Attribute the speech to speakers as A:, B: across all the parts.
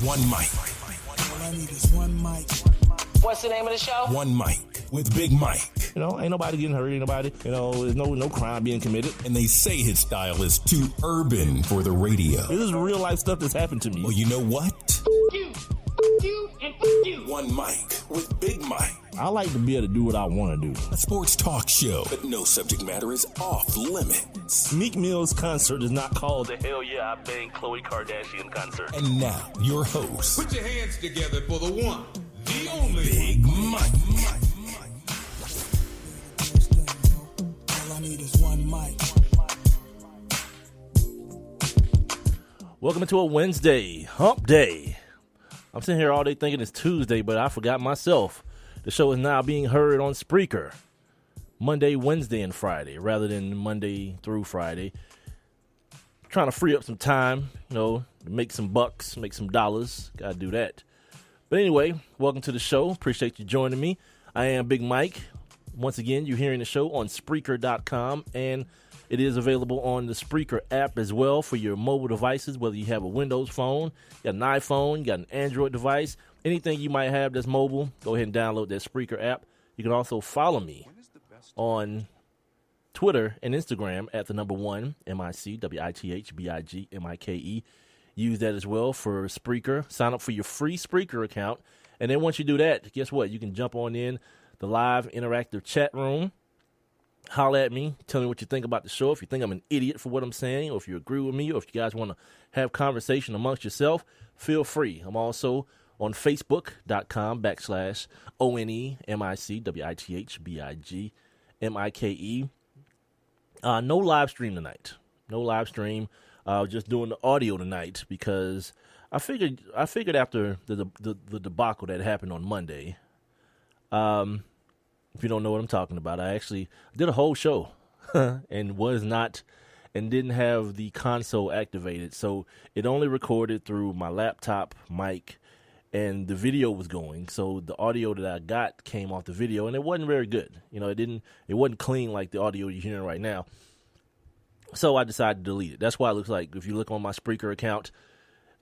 A: One mic.
B: All I need is one mic.
C: What's the name of the show?
A: One mic with Big Mike.
D: You know, ain't nobody getting hurt, ain't nobody, there's no crime being committed.
A: And they say his style is too urban for the radio.
D: This is real life stuff that's happened to me.
A: Well, you know what?
C: You, and you.
A: One mic with Big Mike.
D: I like to be able to do what I want to do.
A: A sports talk show, but no subject matter is off limits.
D: Meek Mill's concert is not called the Hell Yeah I Bang Khloe Kardashian concert.
A: And now, your host,
E: Put your hands together for the one, the only
A: Big Mike.
B: All I need is one mic.
D: Welcome to a Wednesday, hump day. I'm sitting here all day thinking it's Tuesday, but I forgot myself. The show is now being heard on Spreaker Monday, Wednesday, and Friday, rather than Monday through Friday. Trying to free up some time, make some bucks, make some dollars. Gotta do that. But anyway, welcome to the show. Appreciate you joining me. I am Big Mike. Once again, you're hearing the show on Spreaker.com, and it is available on the Spreaker app as well for your mobile devices, whether you have a Windows phone, you got an iPhone, you got an Android device, anything you might have that's mobile, go ahead and download that Spreaker app. You can also follow me on Twitter and Instagram at the number one, MICWITHBIGMIKE. Use that as well for Spreaker. Sign up for your free Spreaker account. And then once you do that, guess what? You can jump on in the live interactive chat room. Holler at me. Tell me what you think about the show. If you think I'm an idiot for what I'm saying, or if you agree with me, or if you guys want to have conversation amongst yourself, feel free. I'm also on Facebook.com/ONEMICWITHBIGMIKE. No live stream tonight. No live stream. Just doing the audio tonight because I figured after the debacle that happened on Monday, if you don't know what I'm talking about, I actually did a whole show and didn't have the console activated. So it only recorded through my laptop mic and the video was going. So the audio that I got came off the video and it wasn't very good. It wasn't clean like the audio you're hearing right now. So I decided to delete it. That's why it looks like if you look on my Spreaker account,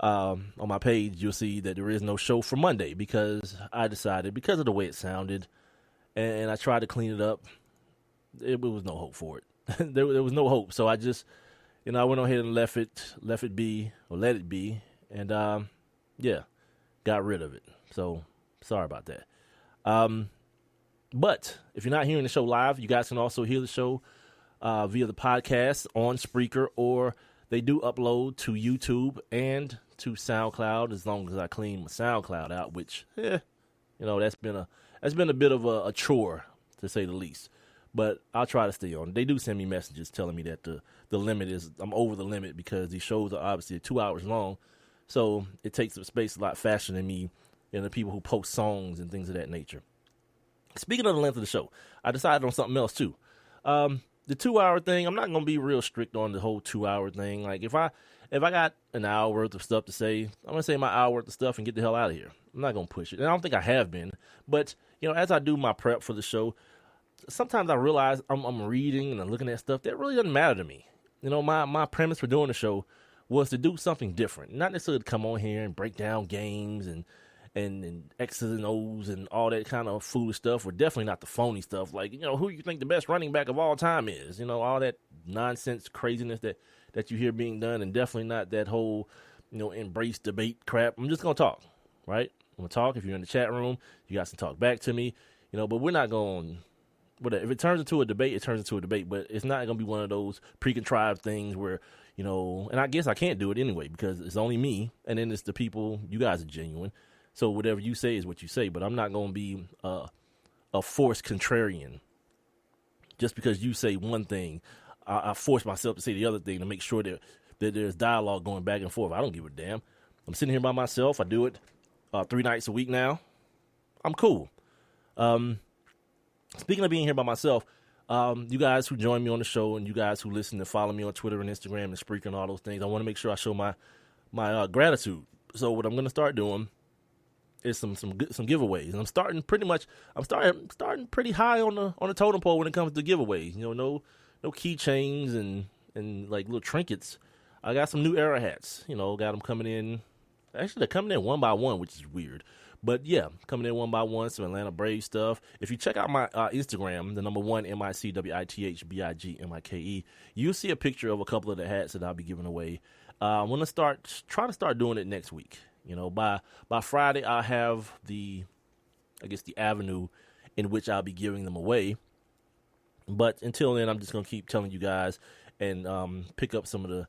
D: on my page, you'll see that there is no show for Monday because I decided, because of the way it sounded, and I tried to clean it up, it was no hope for it. there was no hope. So I just, I went ahead and let it be, and got rid of it. So sorry about that. But if you're not hearing the show live, you guys can also hear the show via the podcast on Spreaker, or they do upload to YouTube and to SoundCloud as long as I clean my SoundCloud out, which, that's been a bit of a chore, to say the least. But I'll try to stay on. They do send me messages telling me that the limit is, I'm over the limit because these shows are obviously 2 hours long. So it takes up space a lot faster than me and the people who post songs and things of that nature. Speaking of the length of the show, I decided on something else too. The 2 hour thing, I'm not going to be real strict on the whole 2 hour thing. Like if I got an hour worth of stuff to say, I'm going to say my hour worth of stuff and get the hell out of here. I'm not going to push it. And I don't think I have been. But, as I do my prep for the show, sometimes I realize I'm reading and I'm looking at stuff that really doesn't matter to me. My premise for doing the show was to do something different. Not necessarily to come on here and break down games and X's and O's and all that kind of foolish stuff. Or definitely not the phony stuff. Like, who you think the best running back of all time is. All that nonsense craziness that you hear being done. And definitely not that whole, embrace debate crap. I'm just going to talk, right? I'm going to talk. If you're in the chat room, you guys can talk back to me. But we're not going, whatever. If it turns into a debate, it turns into a debate. But it's not going to be one of those pre-contrived things where, and I guess I can't do it anyway because it's only me. And then it's the people, you guys are genuine. So whatever you say is what you say, but I'm not going to be a forced contrarian. Just because you say one thing, I force myself to say the other thing to make sure that there's dialogue going back and forth. I don't give a damn. I'm sitting here by myself. I do it 3 nights a week now. I'm cool. Speaking of being here by myself, you guys who join me on the show and you guys who listen and follow me on Twitter and Instagram and Spreaker and all those things, I want to make sure I show my gratitude. So what I'm going to start doing is some giveaways, and I'm starting pretty high on the totem pole when it comes to giveaways. No keychains and like little trinkets. I got some new era hats. Got them coming in Actually, they're coming in one by one, which is weird. But yeah, coming in one by one, some Atlanta Braves stuff. If you check out my Instagram, the number one MICWITHBIGMIKE, you'll see a picture of a couple of the hats that I'll be giving away. I'm gonna try to start doing it next week. By Friday, I'll have the avenue in which I'll be giving them away. But until then, I'm just gonna keep telling you guys and pick up some of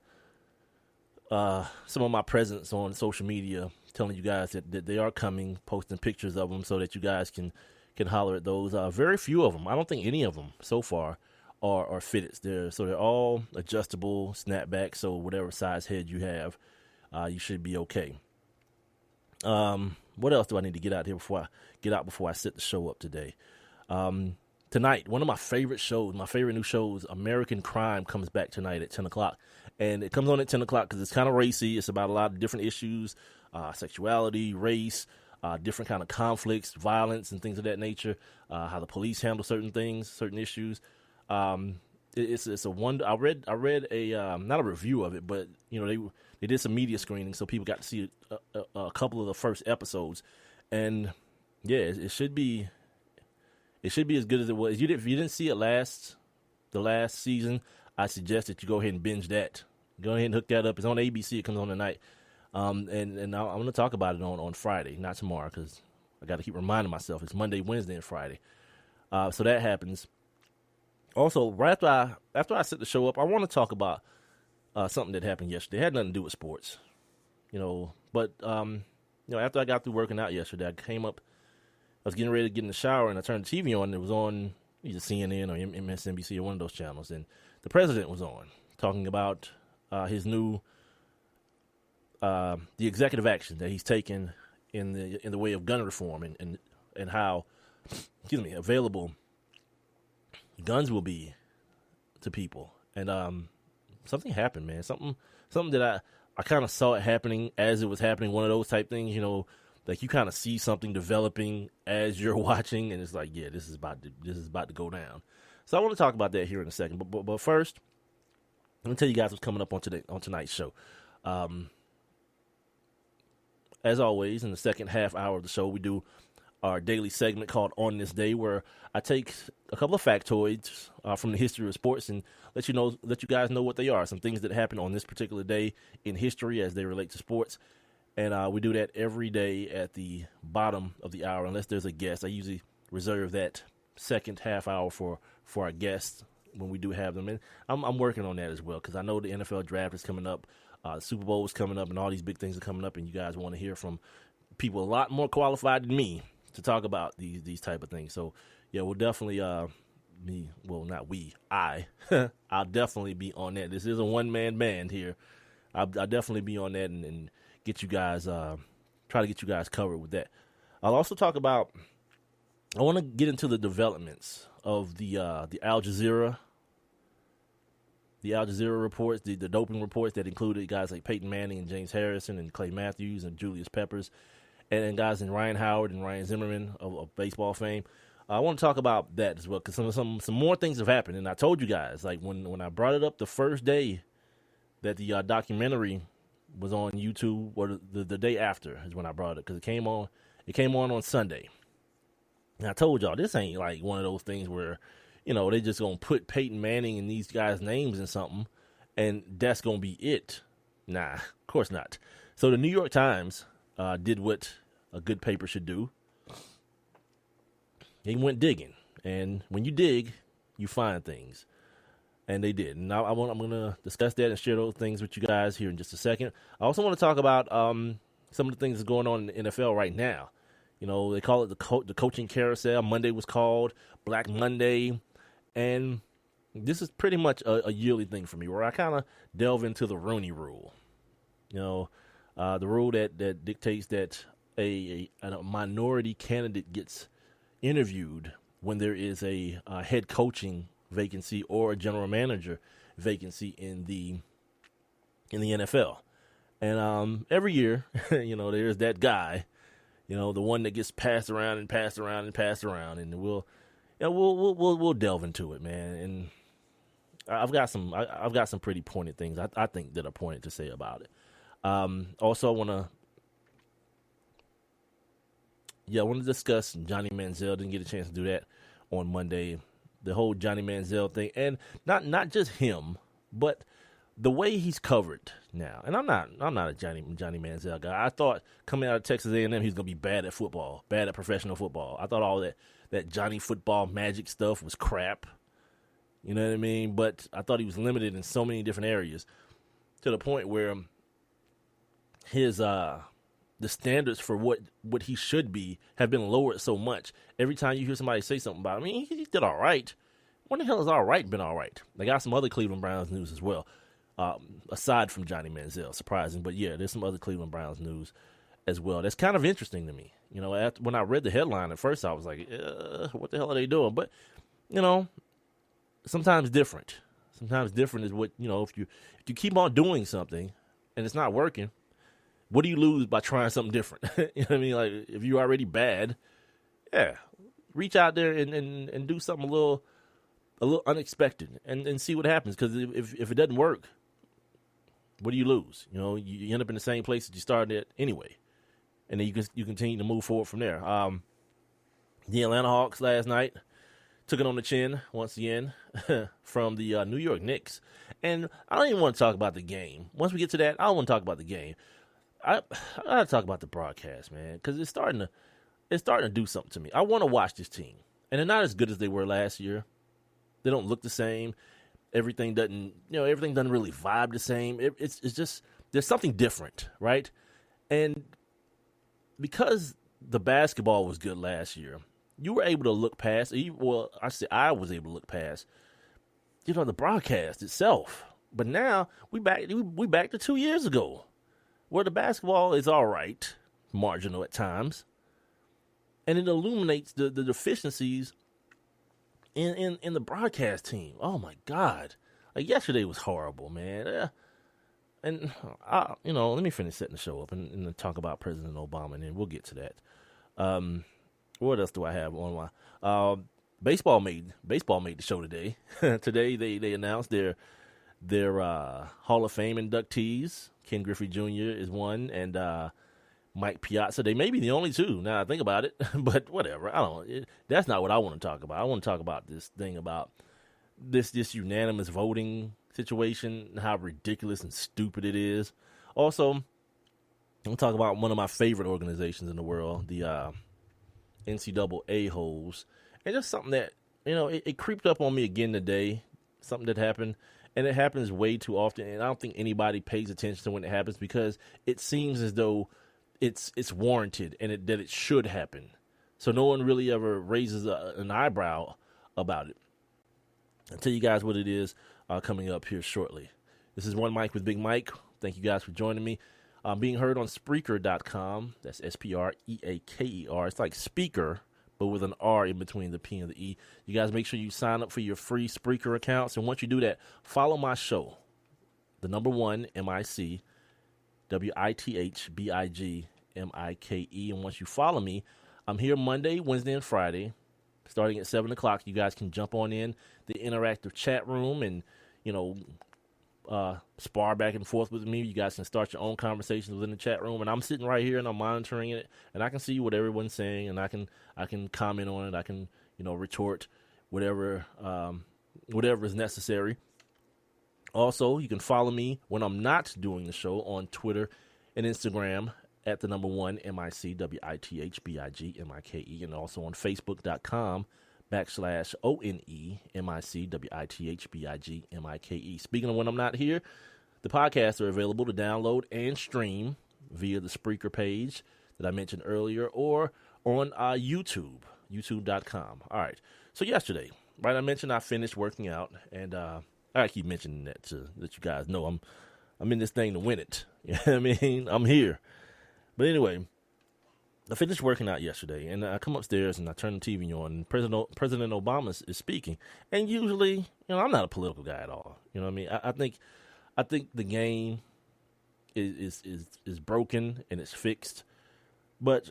D: my presence on social media, telling you guys that they are coming, posting pictures of them so that you guys can holler at those. Very few of them. I don't think any of them so far are fitteds. They're all adjustable snapback. So whatever size head you have, you should be okay. What else do I need to get out here before I set the show up today? Tonight, one of my favorite new shows, American Crime, comes back tonight at 10 o'clock. And it comes on at 10 o'clock because it's kind of racy. It's about a lot of different issues, sexuality, race, different kind of conflicts, violence, and things of that nature, how the police handle certain things, certain issues. It's a wonder. I read a not a review of it, but they did some media screening, so people got to see a couple of the first episodes, and yeah, it should be as good as it was. If you didn't see it the last season, I suggest that you go ahead and binge that. Go ahead and hook that up. It's on ABC. It comes on tonight, and I'm going to talk about it on Friday, not tomorrow, because I got to keep reminding myself it's Monday, Wednesday, and Friday. So that happens. Also, right after I set the show up, I want to talk about something that happened yesterday. It had nothing to do with sports, but after I got through working out yesterday, I came up. I was getting ready to get in the shower, and I turned the TV on, and it was on either CNN or MSNBC or one of those channels, and the president was on talking about his new the executive action that he's taken in the way of gun reform and how available guns will be to people. And something happened, man. Something that I kind of saw it happening as it was happening. One of those type things, like you kind of see something developing as you're watching, and it's like, yeah, this is about to go down. So I want to talk about that here in a second. But first, let me tell you guys what's coming up on tonight's show. As always, in the second half hour of the show, we do our daily segment called On This Day, where I take a couple of factoids from the history of sports and let you guys know what they are. Some things that happened on this particular day in history as they relate to sports. And we do that every day at the bottom of the hour, unless there's a guest. I usually reserve that second half hour for our guests when we do have them. And I'm working on that as well, because I know the NFL draft is coming up, the Super Bowl is coming up, and all these big things are coming up, and you guys want to hear from people a lot more qualified than me to talk about these type of things. So yeah, we'll definitely I'll definitely be on that. This is a one-man band here. I'll definitely be on that and get you guys try to get you guys covered with that. I'll also talk about, I want to get into the developments of the Al Jazeera reports, the doping reports that included guys like Peyton Manning and James Harrison and Clay Matthews and Julius Peppers, and guys in Ryan Howard and Ryan Zimmerman of baseball fame. I want to talk about that as well, because some more things have happened. And I told you guys, like when I brought it up the first day that the documentary was on YouTube, or the day after is when I brought it, because it came on Sunday. And I told y'all, this ain't like one of those things where, they just gonna put Peyton Manning and these guys' names in something, and that's gonna be it. Nah, of course not. So the New York Times did what a good paper should do. They went digging, and when you dig, you find things. And they did. And I'm going to discuss that and share those things with you guys here in just a second. I also want to talk about some of the things that's going on in the NFL right now. They call it the coaching carousel. Monday was called Black Monday. And this is pretty much a yearly thing for me, where I kind of delve into the Rooney rule. The rule that dictates that a minority candidate gets interviewed when there is a head coaching vacancy or a general manager vacancy in the NFL. And every year, there's that guy, the one that gets passed around and passed around and passed around, and we'll delve into it, man. And I've got some pretty pointed things I think that are pointed to say about it. Also, I want to yeah, I want to discuss Johnny Manziel. Didn't get a chance to do that on Monday. The whole Johnny Manziel thing, and not just him, but the way he's covered now. And I'm not a Johnny Manziel guy. I thought coming out of Texas A&M he was gonna be bad at football, bad at professional football. I thought all that Johnny football magic stuff was crap. You know what I mean? But I thought he was limited in so many different areas to the point where his the standards for what he should be have been lowered so much. Every time you hear somebody say something about him, I mean, he did all right. When the hell has all right been all right? They got some other Cleveland Browns news as well, aside from Johnny Manziel. Surprising, but yeah, there's some other Cleveland Browns news as well. That's kind of interesting to me. You know, when I read the headline at first, I was like, what the hell are they doing? But, you know, sometimes different. Sometimes different is what, you know, if you keep on doing something and it's not working, what do you lose by trying something different? You know what I mean? Like, if you're already bad, yeah, reach out there and do something a little unexpected and see what happens. Because if it doesn't work, what do you lose? You know, you end up in the same place that you started at anyway, and then you continue to move forward from there. The Atlanta Hawks last night took it on the chin once again from the New York Knicks, and I don't even want to talk about the game. Once we get to that, I don't want to talk about the game. I gotta talk about the broadcast, man, because it's starting to do something to me. I want to watch this team, and they're not as good as they were last year. They don't look the same. Everything doesn't really vibe the same. It's just there's something different, right? And because the basketball was good last year, you were able to look past. I was able to look past, you know, the broadcast itself. But now we back to 2 years ago, where the basketball is all right, marginal at times, and it illuminates the deficiencies in the broadcast team. Oh my God! Like, yesterday was horrible, man. And let me finish setting the show up and talk about President Obama, and then we'll get to that. What else do I have on my baseball made the show today. Today they announced their Hall of Fame inductees. Ken Griffey Jr. is one, and Mike Piazza. They may be the only two, now I think about it, but whatever. That's not what I want to talk about. I want to talk about this thing about this unanimous voting situation, and how ridiculous and stupid it is. Also, I'm going to talk about one of my favorite organizations in the world, the NCAA holes, and just something that, you know, it creeped up on me again today, something that happened. And it happens way too often, and I don't think anybody pays attention to when it happens, because it seems as though it's warranted and that it should happen. So no one really ever raises an eyebrow about it. I'll tell you guys what it is coming up here shortly. This is One Mic with Big Mike. Thank you guys for joining me. Being heard on Spreaker.com. That's Spreaker. It's like speaker, but with an R in between the P and the E. You guys make sure you sign up for your free Spreaker accounts. And once you do that, follow my show, the number one, MIC, WITHBIG, MIKE. And once you follow me, I'm here Monday, Wednesday, and Friday, starting at 7 o'clock. You guys can jump on in the interactive chat room and, you know, spar back and forth with me. You guys can start your own conversations within the chat room, and I'm sitting right here and I'm monitoring it, and I can see what everyone's saying, and I can comment on it. I can, you know, retort whatever is necessary. Also, you can follow me when I'm not doing the show on Twitter and Instagram at the number one, MIC, WITHBIG, MIKE, and also on Facebook.com/ONE, MIC, WITHBIG, MIKE. Speaking of when I'm not here, the podcasts are available to download and stream via the Spreaker page that I mentioned earlier, or on YouTube, youtube.com. All right. So yesterday, right, I mentioned I finished working out, and I keep mentioning that to let you guys know I'm in this thing to win it. You know what I mean? I'm here. But anyway, I finished working out yesterday, and I come upstairs and I turn the TV on, and President Obama is speaking. And usually, you know, I'm not a political guy at all. You know what I mean? I think the game is broken and it's fixed. But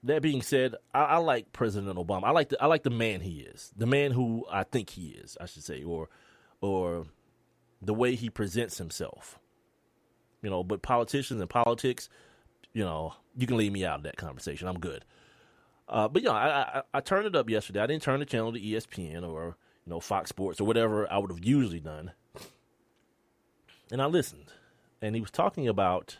D: that being said, I like President Obama. I like the man he is, the man who I think he is, I should say, or the way he presents himself. You know, but politicians and politics, you can leave me out of that conversation. I'm good. But I turned it up yesterday. I didn't turn the channel to ESPN or Fox Sports or whatever I would have usually done. And I listened, and he was talking about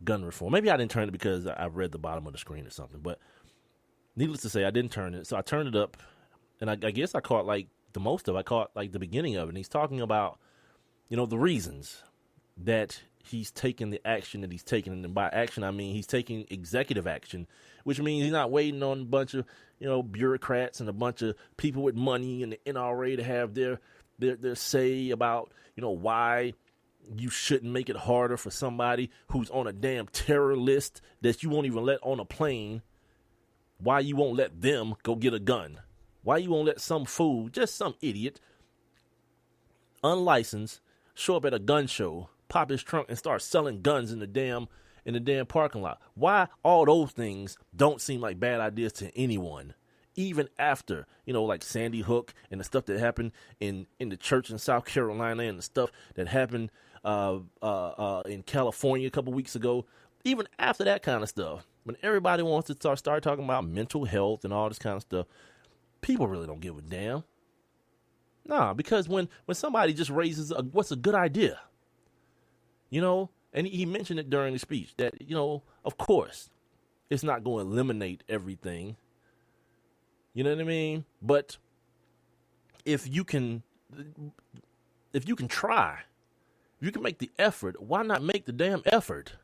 D: gun reform. Maybe I didn't turn it because I read the bottom of the screen or something. But needless to say, I didn't turn it. So I turned it up, and I guess I caught like the most of it. I caught like the beginning of it. And he's talking about, the reasons that he's taking the action that he's taking. And by action, I mean he's taking executive action, which means he's not waiting on a bunch of, bureaucrats and a bunch of people with money and the NRA to have their say about, why you shouldn't make it harder for somebody who's on a damn terror list that you won't even let on a plane. Why you won't let them go get a gun? Why you won't let some fool, just some idiot, unlicensed, show up at a gun show, pop his trunk and start selling guns in the damn parking lot? Why all those things don't seem like bad ideas to anyone, even after, like Sandy Hook and the stuff that happened in the church in South Carolina and the stuff that happened in California a couple weeks ago. Even after that kind of stuff, when everybody wants to start talking about mental health and all this kind of stuff, people really don't give a damn. Nah, because when somebody just raises what's a good idea, and he mentioned it during the speech that, of course, it's not going to eliminate everything. You know what I mean? But if you can try, if you can make the effort, why not make the damn effort?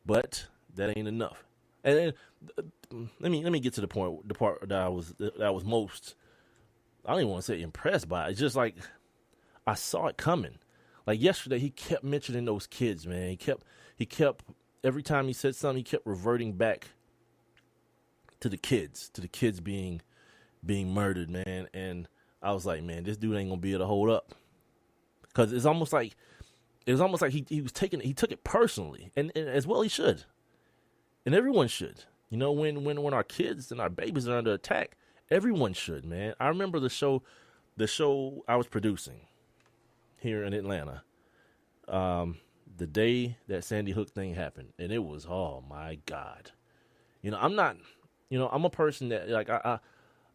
D: But that ain't enough. And let me get to the part that I was most, I don't even want to say impressed by. It's just like I saw it coming. Like yesterday, he kept mentioning those kids, man. He kept every time he said something, he kept reverting back to the kids being murdered, man. And I was like, man, this dude ain't gonna be able to hold up, because it was almost like he took it personally, and as well he should, and everyone should. When our kids and our babies are under attack, everyone should, man. I remember the show I was producing here in Atlanta, the day that Sandy Hook thing happened, and it was, oh my God. I'm a person that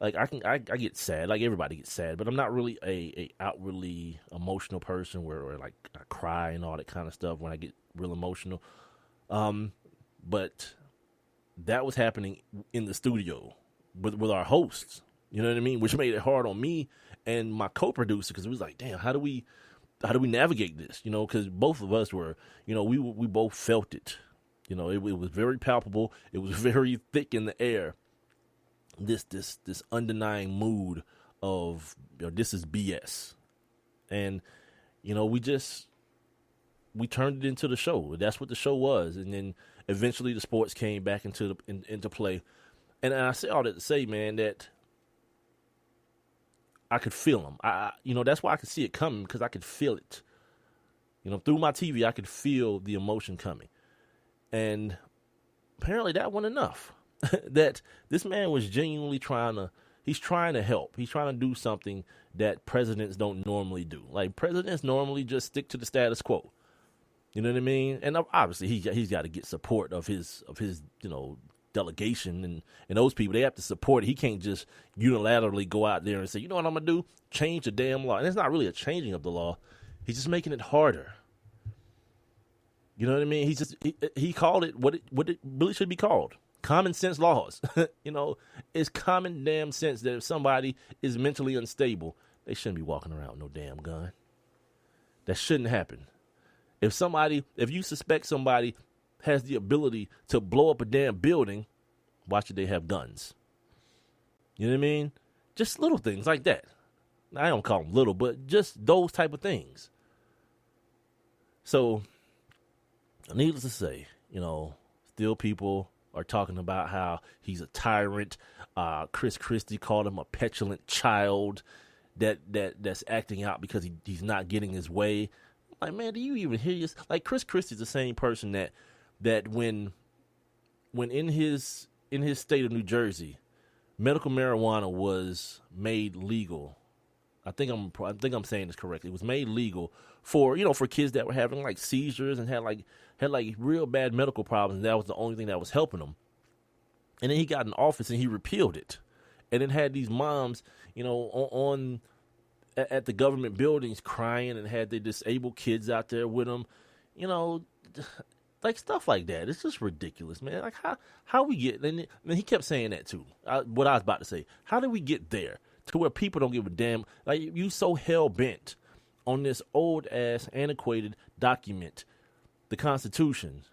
D: I get sad, like everybody gets sad, but I'm not really a outwardly emotional person where like I cry and all that kind of stuff when I get real emotional. But that was happening in the studio with our hosts, you know what I mean? Which made it hard on me and my co-producer, because it was like, damn, how do we navigate this? Because both of us were, we both felt it. It was very palpable. It was very thick in the air. This undenying mood of this is BS, and we turned it into the show. That's what the show was, and then eventually the sports came back into play. And I say all that to say, man, that I could feel them. That's why I could see it coming, because I could feel it. Through my TV, I could feel the emotion coming, and apparently that wasn't enough. That this man was genuinely trying to help. He's trying to do something that presidents don't normally do. Like, presidents normally just stick to the status quo. You know what I mean? And obviously he's got to get support of his delegation and those people. They have to support it. He can't just unilaterally go out there and say, you know what I'm going to do? Change the damn law. And it's not really a changing of the law. He's just making it harder. You know what I mean? He called it what it really should be called. Common sense laws. It's common damn sense that if somebody is mentally unstable, they shouldn't be walking around with no damn gun. That shouldn't happen. If you suspect somebody has the ability to blow up a damn building, why should they have guns? You know what I mean? Just little things like that. I don't call them little, but just those type of things. So, needless to say, still people are talking about how he's a tyrant. Chris Christie called him a petulant child that's acting out because he's not getting his way. Like, man, do you even hear this? Like, Chris Christie's the same person that when in his state of New Jersey, medical marijuana was made legal. I think I'm saying this correctly. It was made legal for kids that were having like seizures and had like real bad medical problems. That was the only thing that was helping them. And then he got in office and he repealed it, and then had these moms, at the government buildings crying, and had their disabled kids out there with them, like stuff like that. It's just ridiculous, man. Like how we get, and he kept saying that too. What I was about to say, how did we get there to where people don't give a damn? Like, you so hell bent on this old ass antiquated document, the Constitution,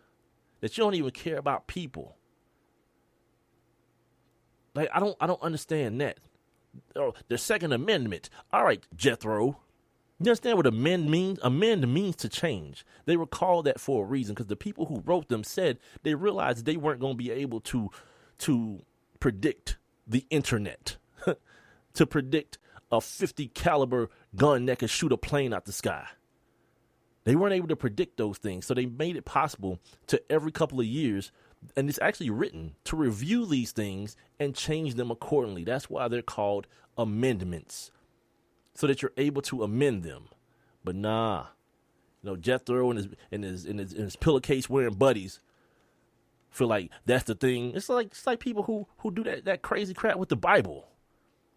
D: that you don't even care about people. Like, I don't understand that. Oh, the Second Amendment. All right, Jethro. You understand what amend means? Amend means to change. They were called that for a reason, because the people who wrote them said they realized they weren't going to be able to predict the internet, to predict a 50 caliber gun that could shoot a plane out the sky. They weren't able to predict those things, so they made it possible to every couple of years, and it's actually written, to review these things and change them accordingly. That's why they're called amendments, so that you're able to amend them. But nah, Jethro and his pillowcase wearing buddies feel like that's the thing. It's like people who do that crazy crap with the Bible.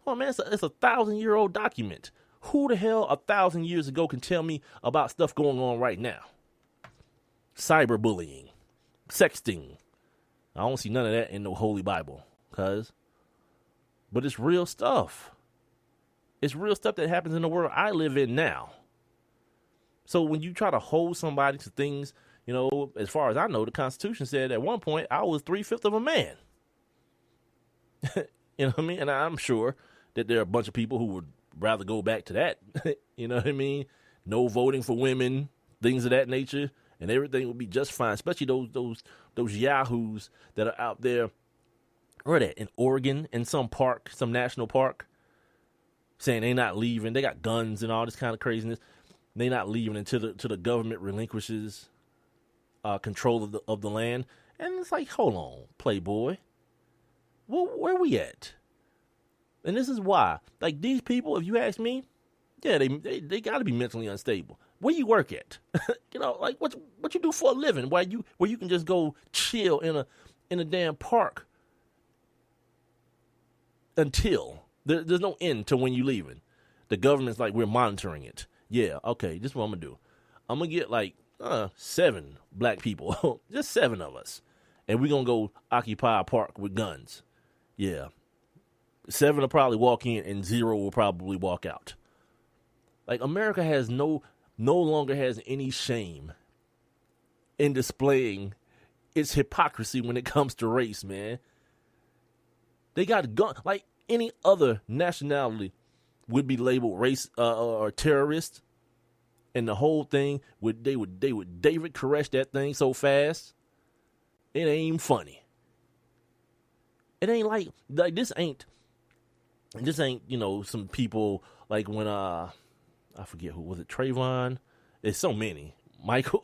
D: Oh man, it's a 1,000-year-old document. Who the hell 1,000 years ago can tell me about stuff going on right now? Cyberbullying, sexting. I don't see none of that in the Holy Bible, but it's real stuff. It's real stuff that happens in the world I live in now. So when you try to hold somebody to things, as far as I know, the Constitution said at one point I was 3/5 of a man. You know what I mean? And I'm sure that there are a bunch of people who would rather go back to that. You know what I mean? No voting for women, things of that nature, and everything would be just fine. Especially those yahoos that are out there, where that, in Oregon, in some national park, saying they not leaving. They got guns and all this kind of craziness. They not leaving until the government relinquishes control of the land. And it's like, hold on, Playboy. Where we at? And this is why, like, these people, if you ask me, yeah, they got to be mentally unstable. Where you work at? Like what you do for a living? Where you can just go chill in a damn park until there's no end to when you leaving. The government's like, we're monitoring it. Yeah, okay, this is what I'm gonna do. I'm gonna get like 7 black people, just 7 of us, and we're gonna go occupy a park with guns. Yeah. 7 will probably walk in and 0 will probably walk out. Like, America has no longer has any shame in displaying its hypocrisy when it comes to race, man. They got guns. Like, any other nationality would be labeled race or terrorist, and the whole thing they would David Koresh that thing so fast, it ain't even funny. It ain't like this ain't some people like when I forget who was it, Trayvon. There's so many. Michael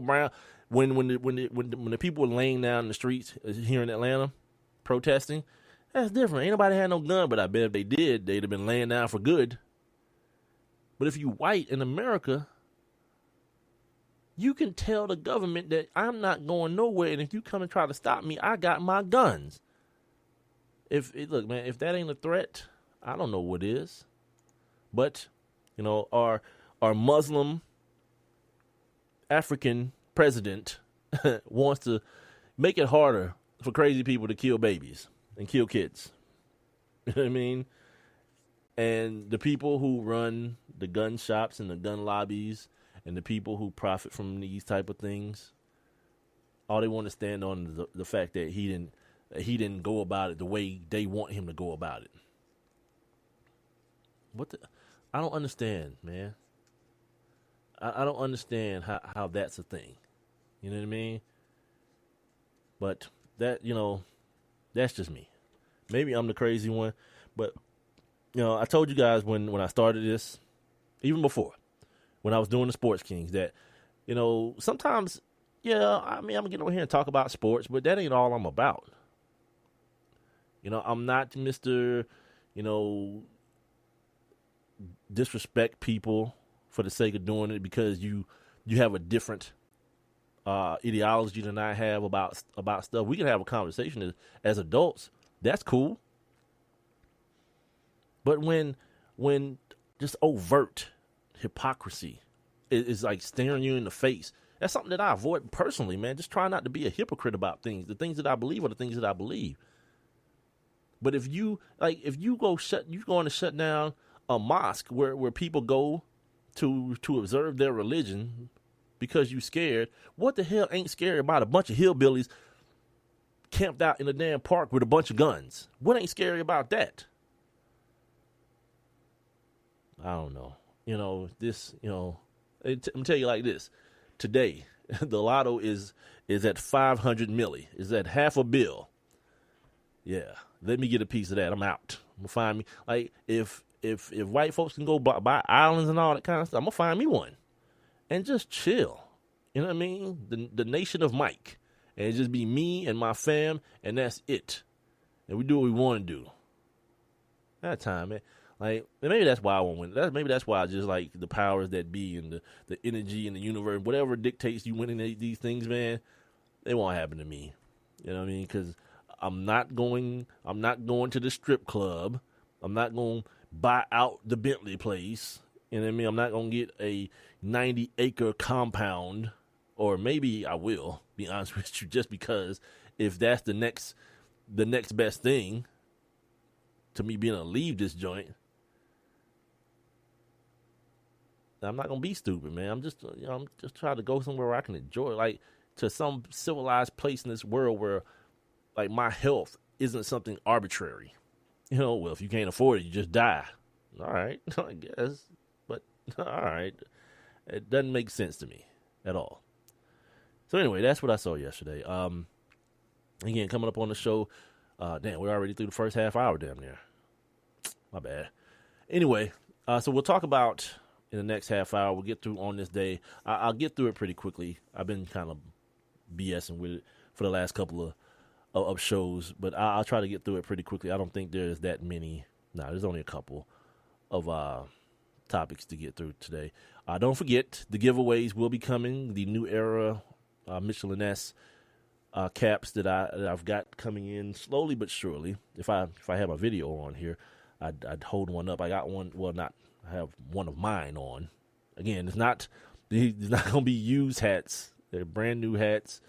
D: Brown. When the people were laying down in the streets here in Atlanta protesting, that's different. Ain't nobody had no gun, but I bet if they did, they'd have been laying down for good. But if you white in America, you can tell the government that I'm not going nowhere, and if you come and try to stop me, I got my guns. Look, man, if that ain't a threat, I don't know what is. But, our Muslim African president wants to make it harder for crazy people to kill babies and kill kids. You know what I mean? And the people who run the gun shops and the gun lobbies and the people who profit from these type of things, all they want to stand on is the fact that he didn't go about it the way they want him to go about it. I don't understand, man. I don't understand how that's a thing. You know what I mean? But that, that's just me. Maybe I'm the crazy one, but I told you guys when I started this, even before, when I was doing the Sports Kings, that, sometimes, I'm gonna get over here and talk about sports, but that ain't all I'm about. I'm not Mr., disrespect people for the sake of doing it because you have a different ideology than I have about stuff. We can have a conversation as adults. That's cool. But when just overt hypocrisy is like staring you in the face, that's something that I avoid personally, man. Just try not to be a hypocrite about things. The things that I believe are the things that I believe. But if you go to shut down a mosque where people go to observe their religion because you scared, what the hell ain't scary about a bunch of hillbillies camped out in a damn park with a bunch of guns? What ain't scary about that? I don't know. I'm gonna tell you like this. Today, the lotto is at 500 milli. Is at half a bill. Yeah, let me get a piece of that. I'm out. I'm gonna find me, like, if white folks can go buy islands and all that kind of stuff, I'm gonna find me one and just chill. You know what I mean? The nation of Mike, and it just be me and my fam, and that's it. And we do what we want to do. That time, man. Like, maybe that's why I won't win. Maybe that's why I just like the powers that be and the energy in the universe. Whatever dictates you winning these things, man, they won't happen to me. You know what I mean? Because I'm not going to the strip club. I'm not going to buy out the Bentley place. You know what I mean? I'm not going to get a 90-acre compound. Or maybe I will, be honest with you, just because if that's the next best thing to me being able to leave this joint, I'm not gonna be stupid, man. I'm just trying to go somewhere where I can enjoy it, like to some civilized place in this world where, like, my health isn't something arbitrary. Well, if you can't afford it, you just die. All right, I guess, but all right, it doesn't make sense to me at all. So anyway, that's what I saw yesterday. Again, coming up on the show, damn, we're already through the first half hour, damn near. My bad. Anyway, so we'll talk about in the next half hour. We'll get through on this day. I'll get through it pretty quickly. I've been kind of BSing with it for the last couple of shows, but I'll try to get through it pretty quickly. I don't think there's that many. No, there's only a couple of topics to get through today. Don't forget, the giveaways will be coming. The New Era Michelin-S caps that I've got coming in slowly but surely. If I have a video on here, I'd hold one up. I got one. Well, I have one of mine on. Again, it's not going to be used hats. They're brand new hats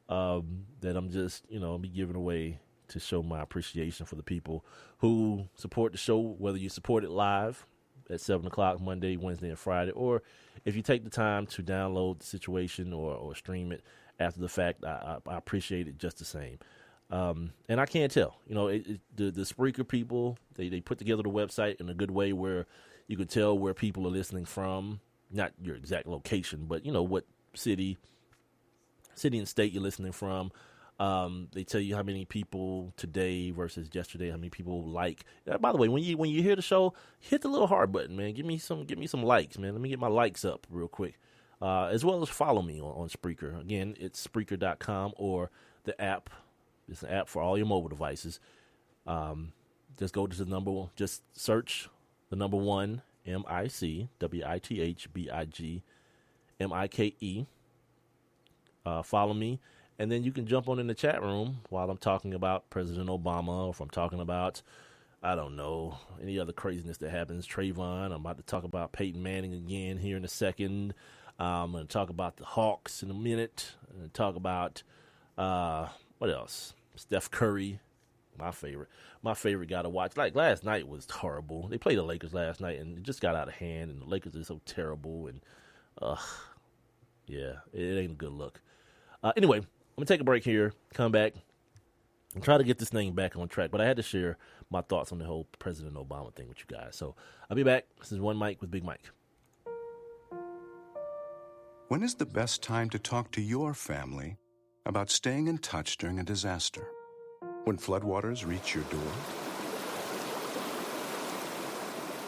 D: that I'm just, be giving away to show my appreciation for the people who support the show, whether you support it live at 7 o'clock Monday, Wednesday, and Friday, or if you take the time to download the situation or stream it after the fact, I appreciate it just the same. And I can't tell, the Spreaker people, they put together the website in a good way where you can tell where people are listening from, not your exact location, but what city and state you're listening from. They tell you how many people today versus yesterday, how many people like. By the way, when you hear the show, hit the little heart button, man. Give me some likes, man. Let me get my likes up real quick. As well as follow me on Spreaker. Again, it's Spreaker.com or the app. It's an app for all your mobile devices. Just go to the number one. Just search the number 1 MICWITHBIG MIKE. Follow me, and then you can jump on in the chat room while I'm talking about President Obama, or if I'm talking about, I don't know, any other craziness that happens. Trayvon. I'm about to talk about Peyton Manning again here in a second. I'm going to talk about the Hawks in a minute. I'm going to talk about what else? Steph Curry. My favorite guy to watch. Like, last night was horrible. They played the Lakers last night, and it just got out of hand, and the Lakers are so terrible, and yeah, it ain't a good look. Anyway, I'm going to take a break here, come back, and try to get this thing back on track, but I had to share my thoughts on the whole President Obama thing with you guys. So I'll be back. This is One Mike with Big Mike.
F: When is the best time to talk to your family about staying in touch during a disaster? When floodwaters reach your door?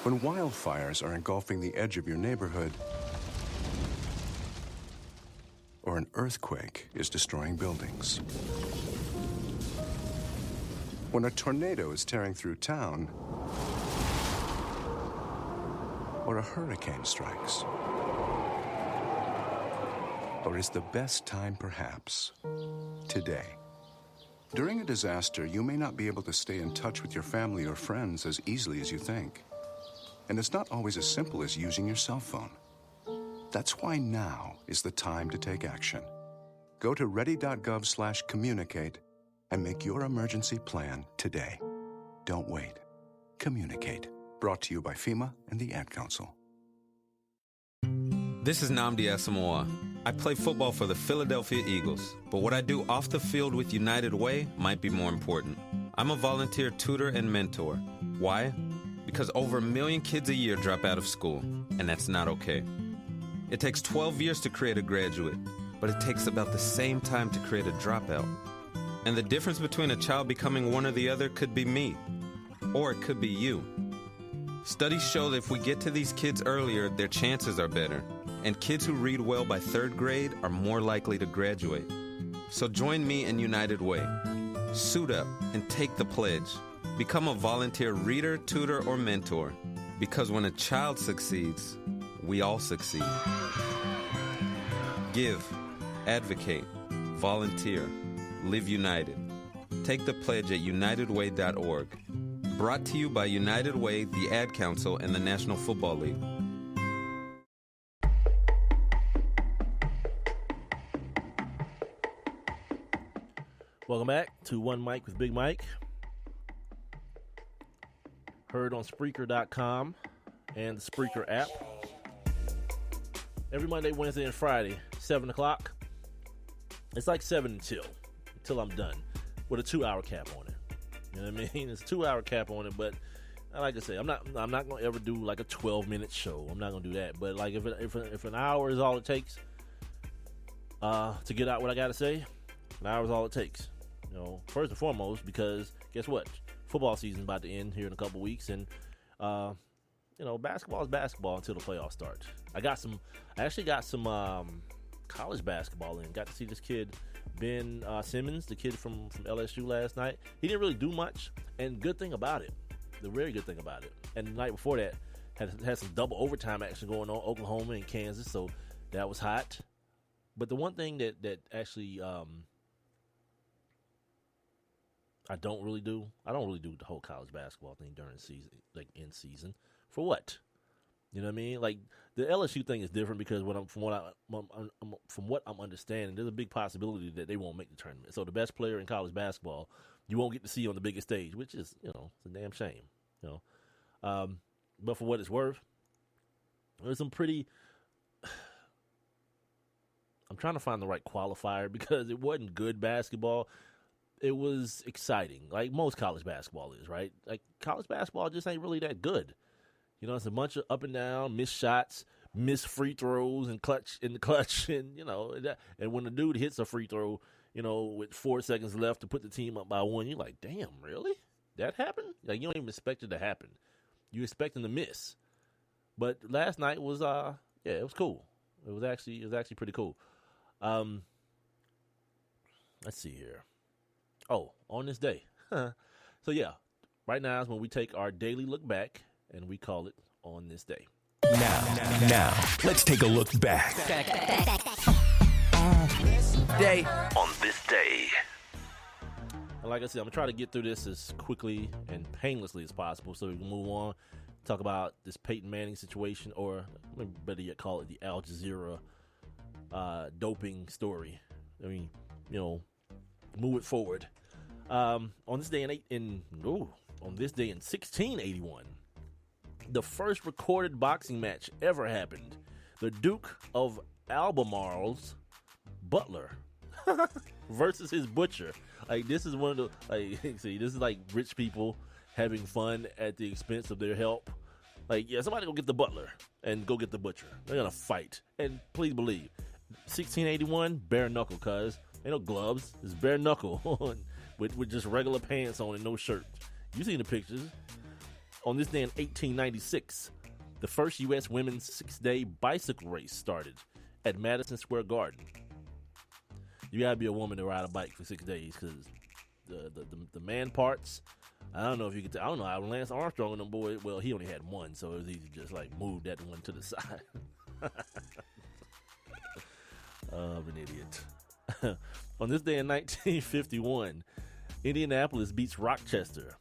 F: When wildfires are engulfing the edge of your neighborhood? Or an earthquake is destroying buildings? When a tornado is tearing through town? Or or a hurricane strikes? Or is the best time perhaps today? During a disaster, you may not be able to stay in touch with your family or friends as easily as you think. And it's not always as simple as using your cell phone. That's why now is the time to take action. Go to ready.gov/communicate and make your emergency plan today. Don't wait. Communicate. Brought to you by FEMA and the Ad Council.
G: This is Nnamdi Asamoah. I play football for the Philadelphia Eagles, but what I do off the field with United Way might be more important. I'm a volunteer tutor and mentor. Why? Because over 1 million kids a year drop out of school, and that's not okay. It takes 12 years to create a graduate, but it takes about the same time to create a dropout. And the difference between a child becoming one or the other could be me, or it could be you. Studies show that if we get to these kids earlier, their chances are better. And kids who read well by 3rd grade are more likely to graduate. So join me in United Way. Suit up and take the pledge. Become a volunteer reader, tutor, or mentor. Because when a child succeeds, we all succeed. Give, advocate, volunteer, live united. Take the pledge at unitedway.org. Brought to you by United Way, the Ad Council, and the National Football League.
D: Welcome back to One Mic with Big Mike. Heard on Spreaker.com and the Spreaker app. Every Monday, Wednesday, and Friday, 7 o'clock. It's like 7 until I'm done with a 2-hour cap on it. You know what I mean? It's a 2-hour cap on it, but like I say, I'm not going to ever do like a 12-minute show. I'm not going to do that. But like if an hour is all it takes to get out what I got to say, an hour is all it takes. You know, first and foremost, because guess what? Football season's about to end here in a couple weeks, and you know, basketball is basketball until the playoffs start. I actually got some college basketball in. Got to see this kid, Ben Simmons, the kid from LSU last night. He didn't really do much, and good thing about it, the very good thing about it. And the night before that, had some double overtime action going on, Oklahoma and Kansas, so that was hot. But the one thing that actually I don't really do the whole college basketball thing during the season, like in season. For what? You know what I mean? Like the LSU thing is different because from what I'm understanding, there's a big possibility that they won't make the tournament. So the best player in college basketball, you won't get to see on the biggest stage, which is, you know, it's a damn shame. You know, but for what it's worth, there's some pretty. I'm trying to find the right qualifier because it wasn't good basketball. It was exciting, like most college basketball is, right? Like college basketball just ain't really that good. You know, it's a bunch of up and down, missed shots, missed free throws, and clutch, and you know, and when the dude hits a free throw, you know, with 4 seconds left to put the team up by 1, you're like, damn, really? That happened? Like you don't even expect it to happen. You expect him to miss. But last night was, it was cool. It was actually pretty cool. Let's see here. Oh, on this day. So yeah, right now is when we take our daily look back, and we call it On This Day.
A: Now, let's take a look back. On this day.
D: And like I said, I'm going to try to get through this as quickly and painlessly as possible so we can move on, talk about this Peyton Manning situation, or better yet, call it the Al Jazeera doping story. I mean, you know, move it forward. On this day in 1681, the first recorded boxing match ever happened. The Duke of Albemarle's butler versus his butcher. Like this is one of the see, this is like rich people having fun at the expense of their help. Like, yeah, somebody go get the butler and go get the butcher. They're gonna fight. And please believe, 1681, bare knuckle, cuz ain't no gloves. It's bare knuckle with just regular pants on and no shirt. You seen the pictures. On this day in 1896, the first U.S. women's 6-day bicycle race started at Madison Square Garden. You gotta be a woman to ride a bike for 6 days because the man parts I don't know if you could. I don't know how Lance Armstrong and them boys. Well, he only had one, so it was easy to just like move that one to the side. I'm an idiot. On this day in 1951, Indianapolis beats Rochester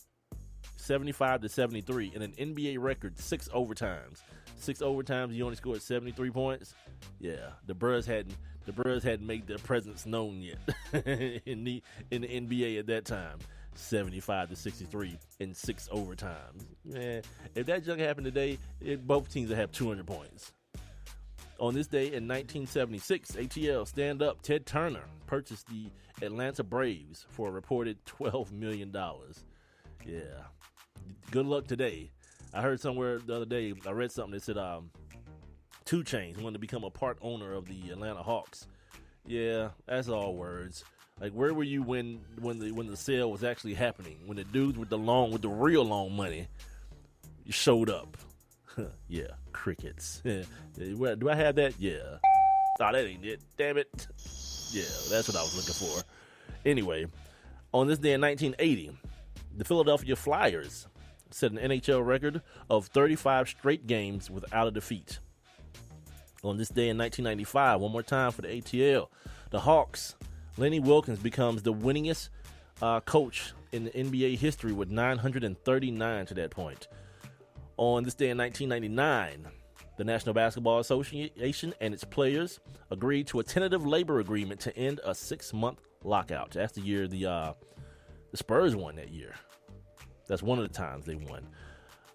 D: 75-73 in an NBA record 6 overtimes. 6 overtimes, you only scored 73 points. Yeah, the Brewers hadn't made their presence known yet in the NBA at that time. 75-63 in 6 overtimes. Man, if that junk happened today, both teams would have 200 points. On this day in 1976, ATL stand-up Ted Turner purchased the Atlanta Braves for a reported $12 million. Yeah. Good luck today. I heard somewhere the other day, I read something that said 2 Chainz wanted to become a part owner of the Atlanta Hawks. Yeah, that's all words. Like, where were you when the sale was actually happening? When the dudes with the real long money showed up? Yeah, crickets. Yeah. Do I have that? Yeah. Oh, that ain't it. Damn it. Yeah, that's what I was looking for. Anyway, on this day in 1980, the Philadelphia Flyers set an NHL record of 35 straight games without a defeat. On this day in 1995, one more time for the ATL, the Hawks, Lenny Wilkens becomes the winningest coach in the NBA history with 939 to that point. On this day in 1999, the National Basketball Association and its players agreed to a tentative labor agreement to end a 6-month lockout. That's the year the Spurs won that year. That's one of the times they won.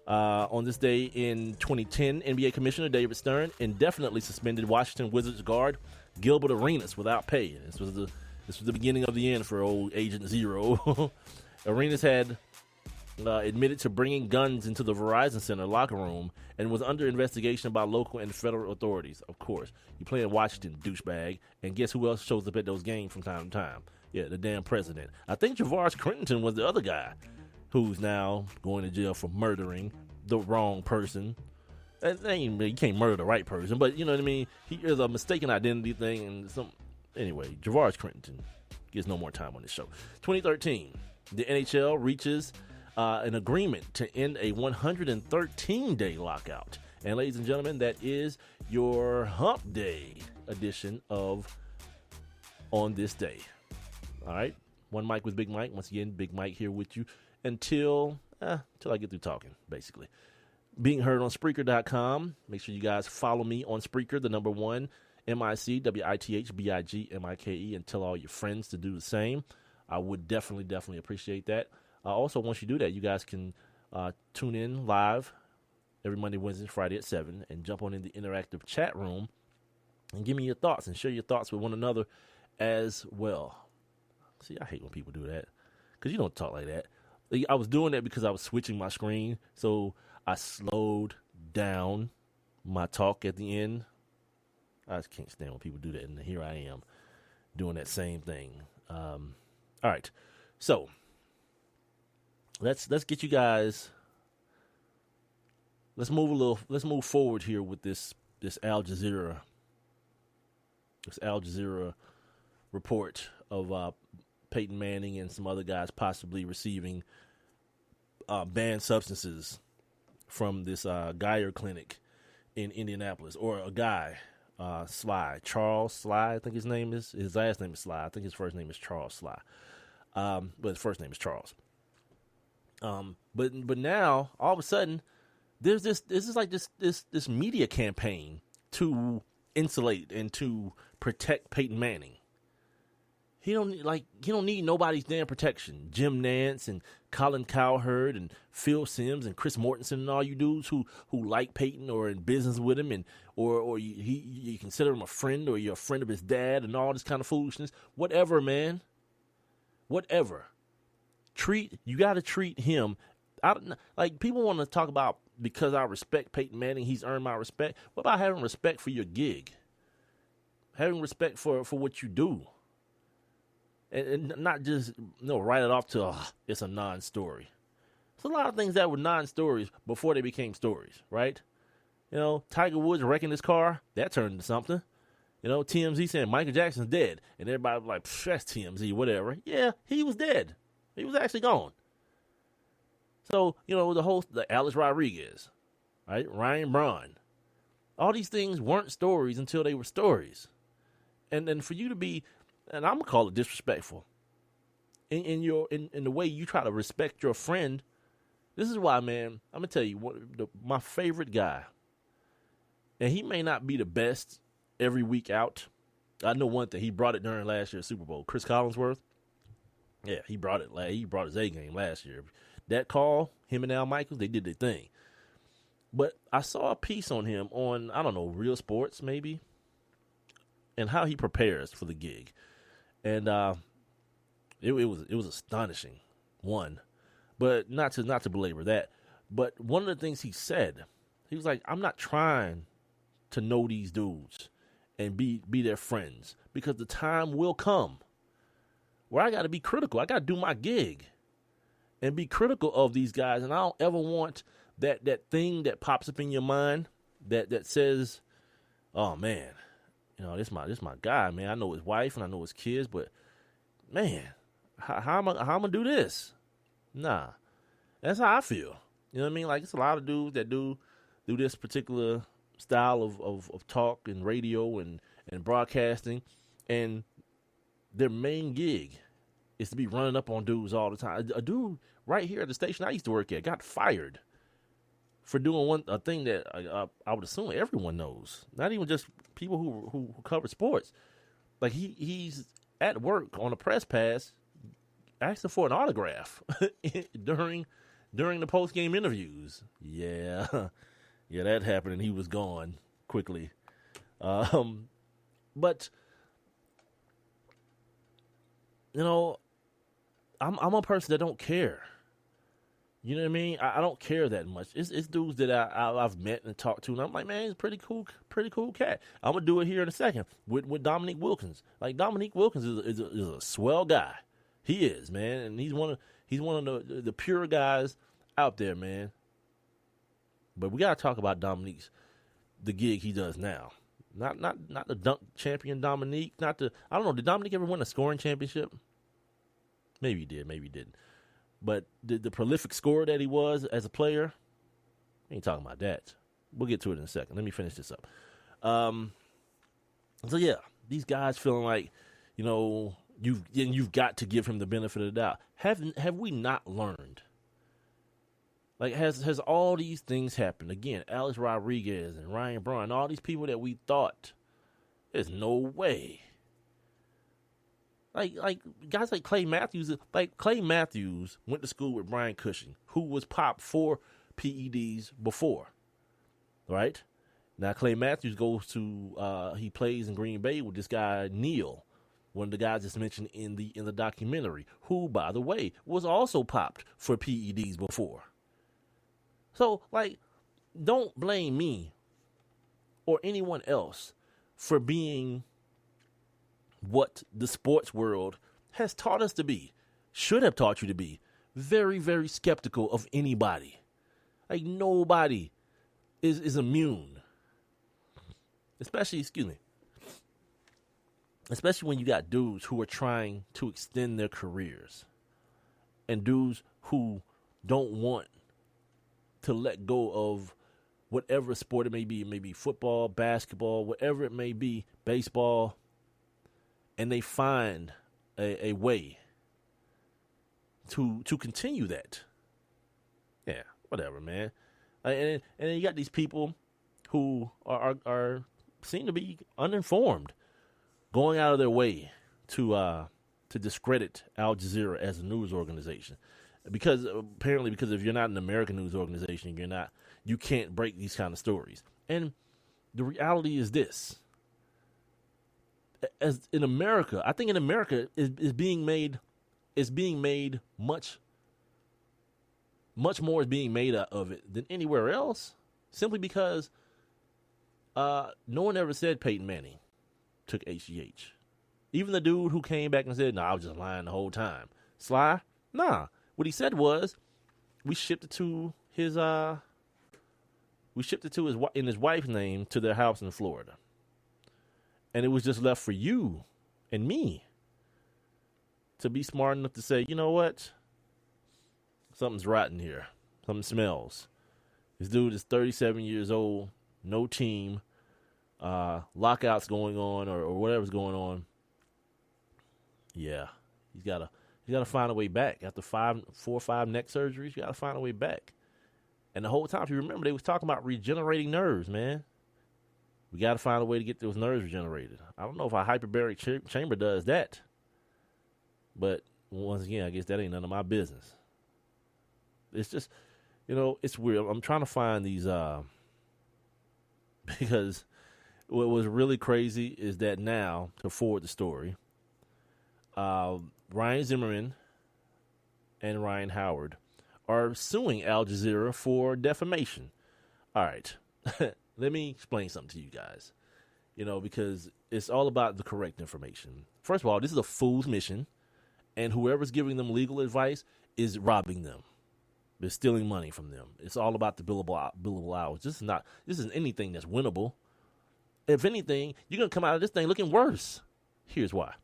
D: On this day in 2010, NBA Commissioner David Stern indefinitely suspended Washington Wizards guard Gilbert Arenas without pay. This was the beginning of the end for old Agent Zero. Arenas had admitted to bringing guns into the Verizon Center locker room and was under investigation by local and federal authorities. Of course, you play in Washington, douchebag. And guess who else shows up at those games from time to time? Yeah, the damn president. I think Javarius Crittenton was the other guy who's now going to jail for murdering the wrong person. You can't murder the right person, but you know what I mean? He is a mistaken identity thing and some. Anyway, Javarius Crittenton gets no more time on this show. 2013, the NHL reaches an agreement to end a 113-day lockout. And ladies and gentlemen, that is your Hump Day edition of On This Day. All right, One Mic with Big Mike. Once again, Big Mike here with you until I get through talking, basically. Being heard on Spreaker.com. Make sure you guys follow me on Spreaker, the number 1, MICWITHBIGMIKE, and tell all your friends to do the same. I would definitely appreciate that. Also, once you do that, you guys can tune in live every Monday, Wednesday, Friday at 7 and jump on in the interactive chat room and give me your thoughts and share your thoughts with one another as well. See, I hate when people do that because you don't talk like that. I was doing that because I was switching my screen, so I slowed down my talk at the end. I just can't stand when people do that, and here I am doing that same thing. All right, so let's get you guys. Let's move forward here with this Al Jazeera report of Peyton Manning and some other guys possibly receiving banned substances from this Geyer clinic in Indianapolis, or a guy, Charles Sly, I think his name is. His last name is Sly. I think his first name is Charles Sly. But his first name is Charles. But now all of a sudden there's this media campaign to insulate and to protect Peyton Manning. He don't need nobody's damn protection. Jim Nance and Colin Cowherd and Phil Simms and Chris Mortensen and all you dudes who like Peyton or in business with him, and or you consider him a friend, or you're a friend of his dad, and all this kind of foolishness. Whatever, man. Whatever. You got to treat him. Like, people want to talk about, because I respect Peyton Manning, he's earned my respect. What about having respect for your gig? Having respect for what you do. And not just write it off to it's a non-story. There's a lot of things that were non-stories before they became stories, right? Tiger Woods wrecking his car, that turned into something. TMZ saying Michael Jackson's dead, and everybody was like, that's TMZ, whatever. Yeah, he was dead. He was actually gone. So, the Alex Rodriguez, right? Ryan Braun. All these things weren't stories until they were stories. And then for you to be, and I'm going to call it disrespectful, in the way you try to respect your friend. This is why, man, I'm going to tell you, my favorite guy, and he may not be the best every week out. I know one thing. He brought it during last year's Super Bowl. Chris Collinsworth, yeah, he brought it. He brought his A game last year. That call, him and Al Michaels, they did their thing. But I saw a piece on him on, I don't know, Real Sports maybe, and how he prepares for the gig. And it was astonishing, one. But not to belabor that. But one of the things he said, he was like, I'm not trying to know these dudes and be their friends, because the time will come where I got to be critical. I got to do my gig and be critical of these guys. And I don't ever want that thing that pops up in your mind that says, oh, man, this my guy, man. I know his wife and I know his kids, but, man, how am I going to do this? Nah, that's how I feel. You know what I mean? Like, it's a lot of dudes that do this particular style of talk and radio and broadcasting, and their main gig is to be running up on dudes all the time. A dude right here at the station I used to work at got fired for doing a thing that I would assume everyone knows, not even just people who cover sports. Like, he's at work on a press pass asking for an autograph during the post-game interviews. Yeah, that happened, and he was gone quickly. But I'm a person that don't care. You know what I mean? I don't care that much. It's dudes that I've met and talked to, and I'm like, man, he's a pretty cool cat. I'm gonna do it here in a second with Dominique Wilkins. Like, Dominique Wilkins is a swell guy. He is, man, and he's one of the pure guys out there, man. But we gotta talk about Dominique's the gig he does now. Not the dunk champion Dominique. I don't know. Did Dominique ever win a scoring championship? Maybe he did. Maybe he didn't. But the prolific scorer that he was as a player, we ain't talking about that. We'll get to it in a second. Let me finish this up. So yeah, these guys feeling like, you've got to give him the benefit of the doubt. Have we not learned? Like, has all these things happened? Again, Alex Rodriguez and Ryan Braun, all these people that we thought, there's no way. Like guys like Clay Matthews. Like, Clay Matthews went to school with Brian Cushing, who was popped 4 PEDs before. Right? Now Clay Matthews goes to he plays in Green Bay with this guy Neil, one of the guys that's mentioned in the documentary, who, by the way, was also popped for PEDs before. So, like, don't blame me or anyone else for being what the sports world has taught us to be, should have taught you to be, very, very skeptical of anybody. Like, nobody is immune. Especially when you got dudes who are trying to extend their careers, and dudes who don't want to let go of whatever sport it may be. It may be football, basketball, whatever it may be, baseball, and they find a way to continue that. Yeah, whatever, man. And then you got these people who are seem to be uninformed, going out of their way to discredit Al Jazeera as a news organization. Because if you're not an American news organization, you can't break these kind of stories. And the reality is this: as in America, I think in America is being made much more is being made of it than anywhere else, simply because no one ever said Peyton Manning took HGH. Even the dude who came back and said, "No, I was just lying the whole time." Sly, nah. What he said was, we shipped it to his in his wife's name to their house in Florida, and it was just left for you and me to be smart enough to say, you know what, something's rotten here. something smells. This dude is 37 years old, no team, lockouts going on or whatever's going on. Yeah, he's gotta find a way back after 4 or 5 neck surgeries. You gotta find a way back. And the whole time, if you remember, they was talking about regenerating nerves, man. We got to find a way to get those nerves regenerated. I don't know if a hyperbaric chamber does that. But once again, I guess that ain't none of my business. It's just, it's weird. I'm trying to find these, because what was really crazy is that now, to forward the story, Ryan Zimmerman and Ryan Howard are suing Al Jazeera for defamation. All right. Let me explain something to you guys, because it's all about the correct information. First of all, this is a fool's mission, and whoever's giving them legal advice is robbing them. They're stealing money from them. It's all about the billable hours. This isn't anything that's winnable. If anything, you're going to come out of this thing looking worse. Here's why.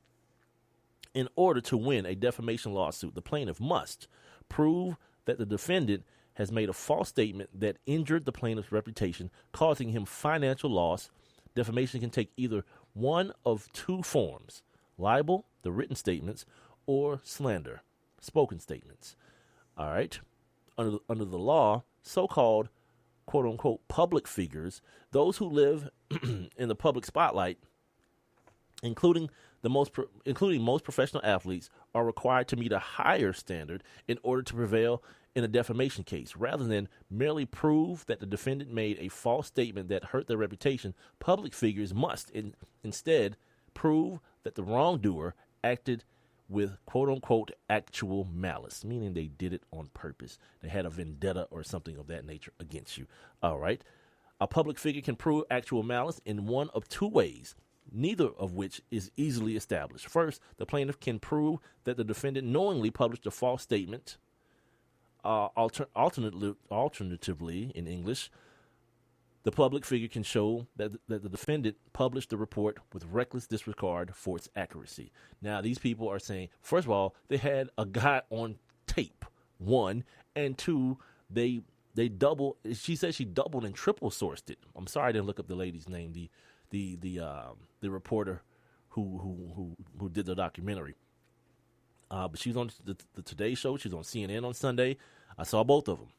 D: In order to win a defamation lawsuit, the plaintiff must prove that the defendant has made a false statement that injured the plaintiff's reputation, causing him financial loss. Defamation can take either one of 2 forms: libel, the written statements, or slander, spoken statements. All right. Under the law, so-called quote-unquote public figures, those who live in the public spotlight, including most professional athletes, are required to meet a higher standard in order to prevail in a defamation case. Rather than merely prove that the defendant made a false statement that hurt their reputation, public figures must instead prove that the wrongdoer acted with quote-unquote actual malice, meaning they did it on purpose. They had a vendetta or something of that nature against you. All right. A public figure can prove actual malice in one of 2 ways, neither of which is easily established. First, the plaintiff can prove that the defendant knowingly published a false statement. Alternatively, in English, the public figure can show that the defendant published the report with reckless disregard for its accuracy. Now, these people are saying, first of all, they had a guy on tape, 1, and 2, they double. She said she doubled and triple sourced it. I'm sorry I didn't look up the lady's name, the reporter who did the documentary. But she was on the Today Show. She was on CNN on Sunday. I saw both of them.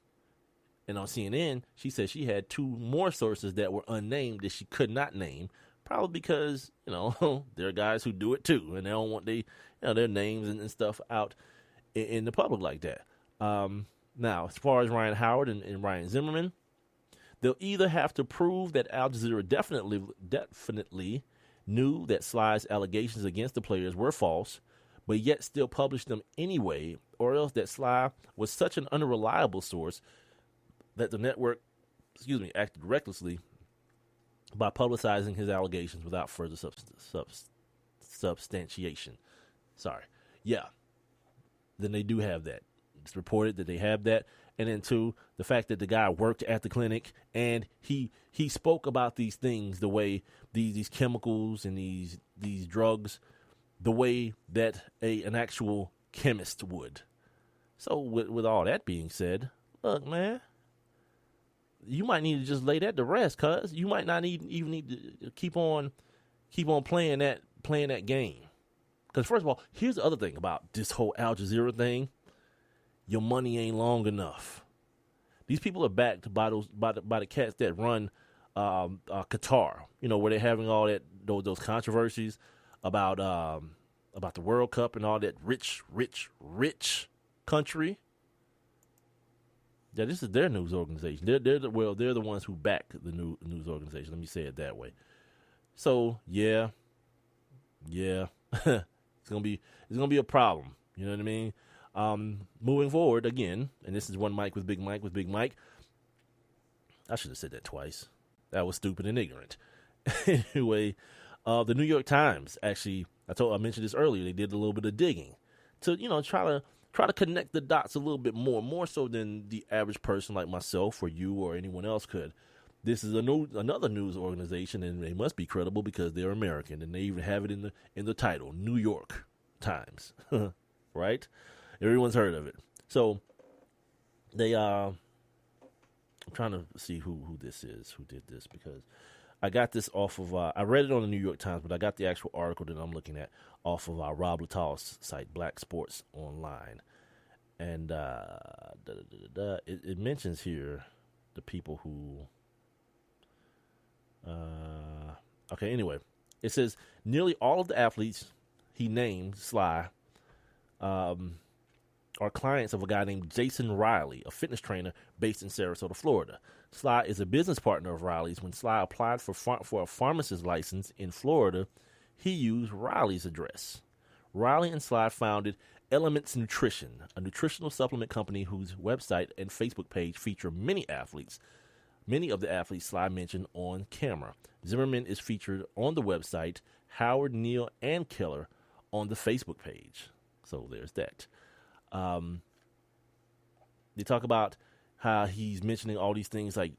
D: And on CNN, she said she had 2 more sources that were unnamed that she could not name, probably because, there are guys who do it too, and they don't want their names and stuff out in the public like that. Now, as far as Ryan Howard and Ryan Zimmerman, they'll either have to prove that Al Jazeera definitely knew that Sly's allegations against the players were false, but yet still published them anyway, or else that Sly was such an unreliable source that the network, acted recklessly by publicizing his allegations without further substantiation. Sorry. Yeah. Then they do have that. It's reported that they have that. And then 2, the fact that the guy worked at the clinic and he spoke about these things, the way these chemicals and these drugs, the way that an actual chemist would. So with all that being said, look, man, you might need to just lay that to rest, cuz you might not even need to keep on playing that game. Because first of all, here's the other thing about this whole Al Jazeera thing: your money ain't long enough. These people are backed by the cats that run Qatar. Where they're having all those controversies about the World Cup and all that rich country. Yeah, this is their news organization. They're the ones who back the news organization. Let me say it that way. So yeah, it's gonna be a problem. You know what I mean? Moving forward again, and this is One Mic with Big Mike. I should have said that twice. That was stupid and ignorant. Anyway, the New York Times actually, I mentioned this earlier. They did a little bit of digging to try to connect the dots a little bit more so than the average person like myself or you or anyone else could. This is another news organization, and they must be credible because they're American, and they even have it in the title, New York Times, right? Everyone's heard of it. So they I'm trying to see who this is, who did this, because I got this off of, I read it on the New York Times, but I got the actual article that I'm looking at off of Rob Littau's site, Black Sports Online. And it mentions here the people who, okay, anyway. It says nearly all of the athletes he named, Sly, are clients of a guy named Jason Riley, a fitness trainer based in Sarasota, Florida. Sly is a business partner of Riley's. When Sly applied for a pharmacist license in Florida, he used Riley's address. Riley and Sly founded Elements Nutrition, a nutritional supplement company whose website and Facebook page feature many of the athletes Sly mentioned on camera. Zimmerman is featured on the website, Howard, Neal, and Keller on the Facebook page. So there's that. They talk about how he's mentioning all these things like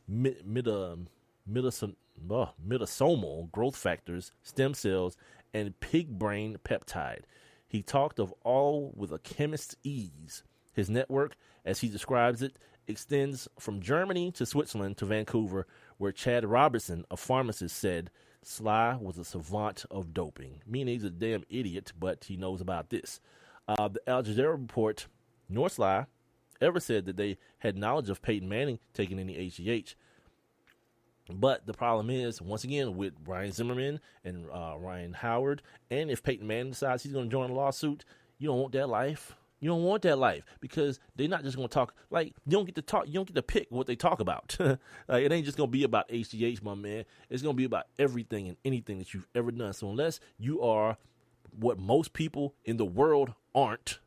D: metasomal growth factors, stem cells, and pig brain peptide. He talked of all with a chemist's ease. His network, as he describes it, extends from Germany to Switzerland to Vancouver, where Chad Robertson, a pharmacist, said Sly was a savant of doping, meaning he's a damn idiot, but he knows about this. The Al Jazeera report, nor Sly ever said that they had knowledge of Peyton Manning taking any HGH. But the problem is, once again, with Ryan Zimmerman and Ryan Howard, and if Peyton Manning decides he's going to join a lawsuit, you don't want that life. You don't want that life because they're not just going to talk. Like, you don't get to talk. You don't get to pick what they talk about. Like, it ain't just going to be about HGH, my man. It's going to be about everything and anything that you've ever done. So unless you are what most people in the world aren't,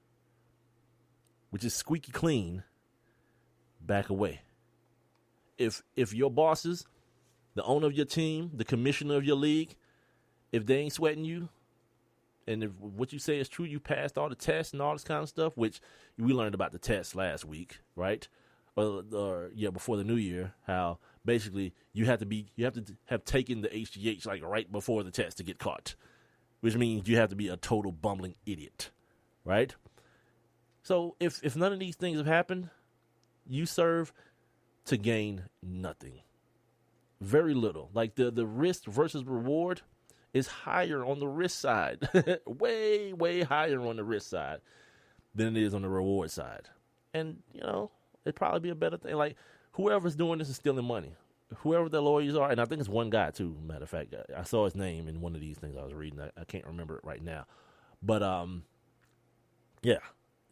D: which is squeaky clean, back away. If your bosses, the owner of your team, the commissioner of your league, if they ain't sweating you, and if what you say is true, you passed all the tests and all this kind of stuff, which we learned about the tests last week, right? Or before the new year, how basically you have to have taken the HGH like right before the test to get caught, which means you have to be a total bumbling idiot, right? So if none of these things have happened, you serve to gain nothing. Very little. Like the risk versus reward is higher on the risk side. way, way higher on the risk side than it is on the reward side. And, it'd probably be a better thing. Like, whoever's doing this is stealing money. Whoever the lawyers are, and I think it's one guy, too, matter of fact. I saw his name in one of these things I was reading. I can't remember it right now. But, yeah,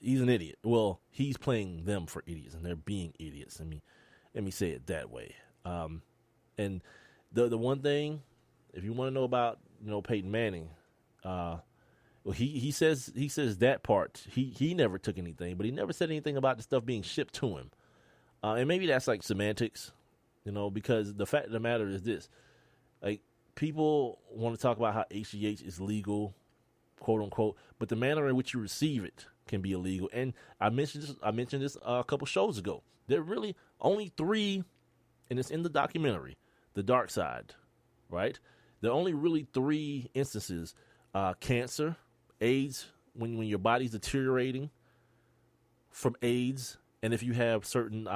D: he's an idiot. Well, he's playing them for idiots, and they're being idiots. Let me say it that way. And the one thing, if you want to know about, Peyton Manning, well, he says that part. He never took anything, but he never said anything about the stuff being shipped to him. And maybe that's like semantics, because the fact of the matter is this: like, people want to talk about how HGH is legal, quote unquote, but the manner in which you receive it can be illegal. And I mentioned this a couple shows ago. There are really only 3, and it's in the documentary, The Dark Side, right? There are only really 3 instances: cancer, AIDS, when your body's deteriorating from AIDS, and if you have certain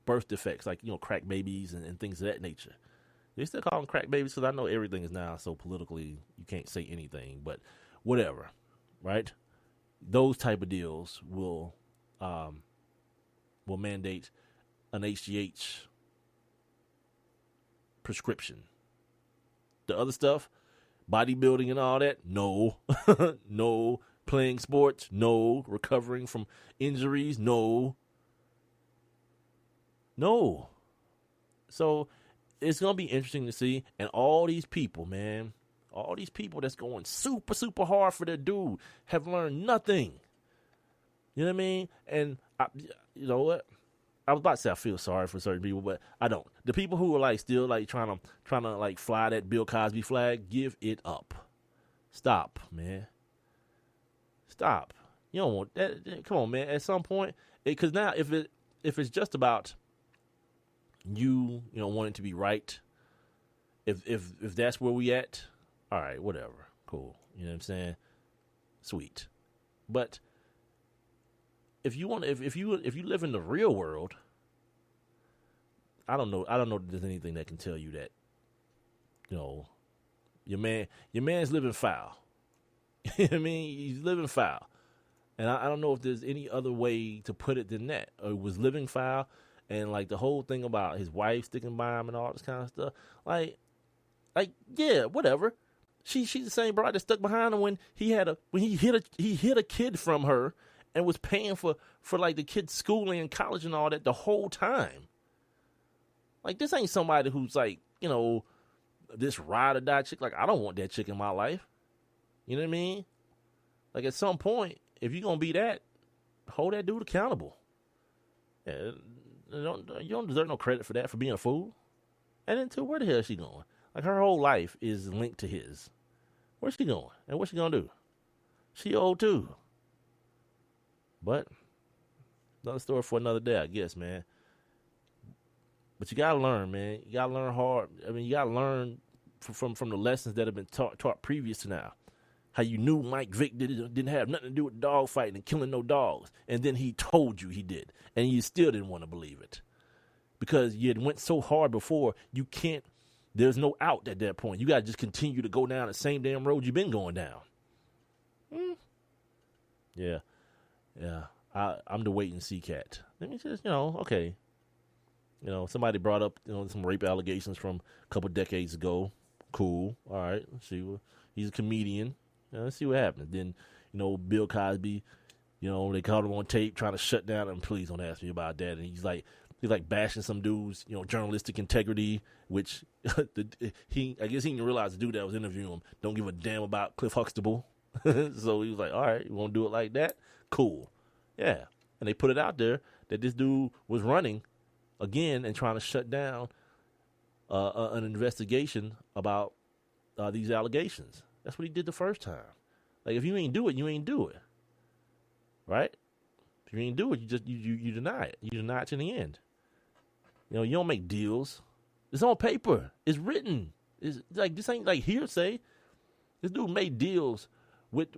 D: birth defects, like, crack babies and things of that nature. They still call them crack babies because I know everything is now so politically you can't say anything, but whatever, right? Those type of deals will mandate an HGH prescription. The other stuff, bodybuilding and all that, no. No. Playing sports, no. Recovering from injuries, no. So it's going to be interesting to see. And all these people, man, all these people that's going super, super hard for their dude have learned nothing. You know what I mean? And you know what? I was about to say I feel sorry for certain people, but I don't. The people who are like still like trying to like fly that Bill Cosby flag, give it up. Stop, man. Stop. You don't want that. Come on, man. At some point, because now if it's just about you wanting to be right, if that's where we at, all right, whatever, cool. You know what I'm saying? Sweet, but. If you live in the real world, I don't know if there's anything that can tell you that, your man's living foul. You know what I mean? He's living foul. And I don't know if there's any other way to put it than that. Or it was living foul, and like the whole thing about his wife sticking by him and all this kind of stuff. Like yeah, whatever. She's the same bride that stuck behind him when he hid a kid from her and was paying for like the kid's schooling and college and all that the whole time. Like, this ain't somebody who's like, this ride or die chick. Like, I don't want that chick in my life. You know what I mean? Like, at some point, if you're going to be that, hold that dude accountable. Yeah, you don't deserve no credit for that, for being a fool. And then, too, where the hell is she going? Like, her whole life is linked to his. Where's she going? And what's she going to do? She old, too. But, another story for another day, I guess, man. But you got to learn, man. You got to learn hard. I mean, you got to learn from the lessons that have been taught previous to now. How you knew Mike Vick didn't have nothing to do with dog fighting and killing no dogs. And then he told you he did. And you still didn't want to believe it. Because you had went so hard before, you can't, there's no out at that point. You got to just continue to go down the same damn road you've been going down. Yeah. I'm the wait and see cat. Let me just, okay. Somebody brought up, some rape allegations from a couple decades ago. Cool. All right. Let's see. He's a comedian. Let's see what happens. Then, Bill Cosby, they caught him on tape trying to shut down him. Please don't ask me about that. And he's like bashing some dudes, journalistic integrity, which I guess he didn't realize the dude that was interviewing him don't give a damn about Cliff Huxtable. So he was like, all right, you want to do it like that? Cool. Yeah. And they put it out there that this dude was running again and trying to shut down an investigation about these allegations. That's what he did the first time. Like, if you ain't do it, you ain't do it. Right? If you ain't do it, you deny it. You deny it to the end. You don't make deals. It's on paper. It's written. It's like, this ain't like hearsay. This dude made deals with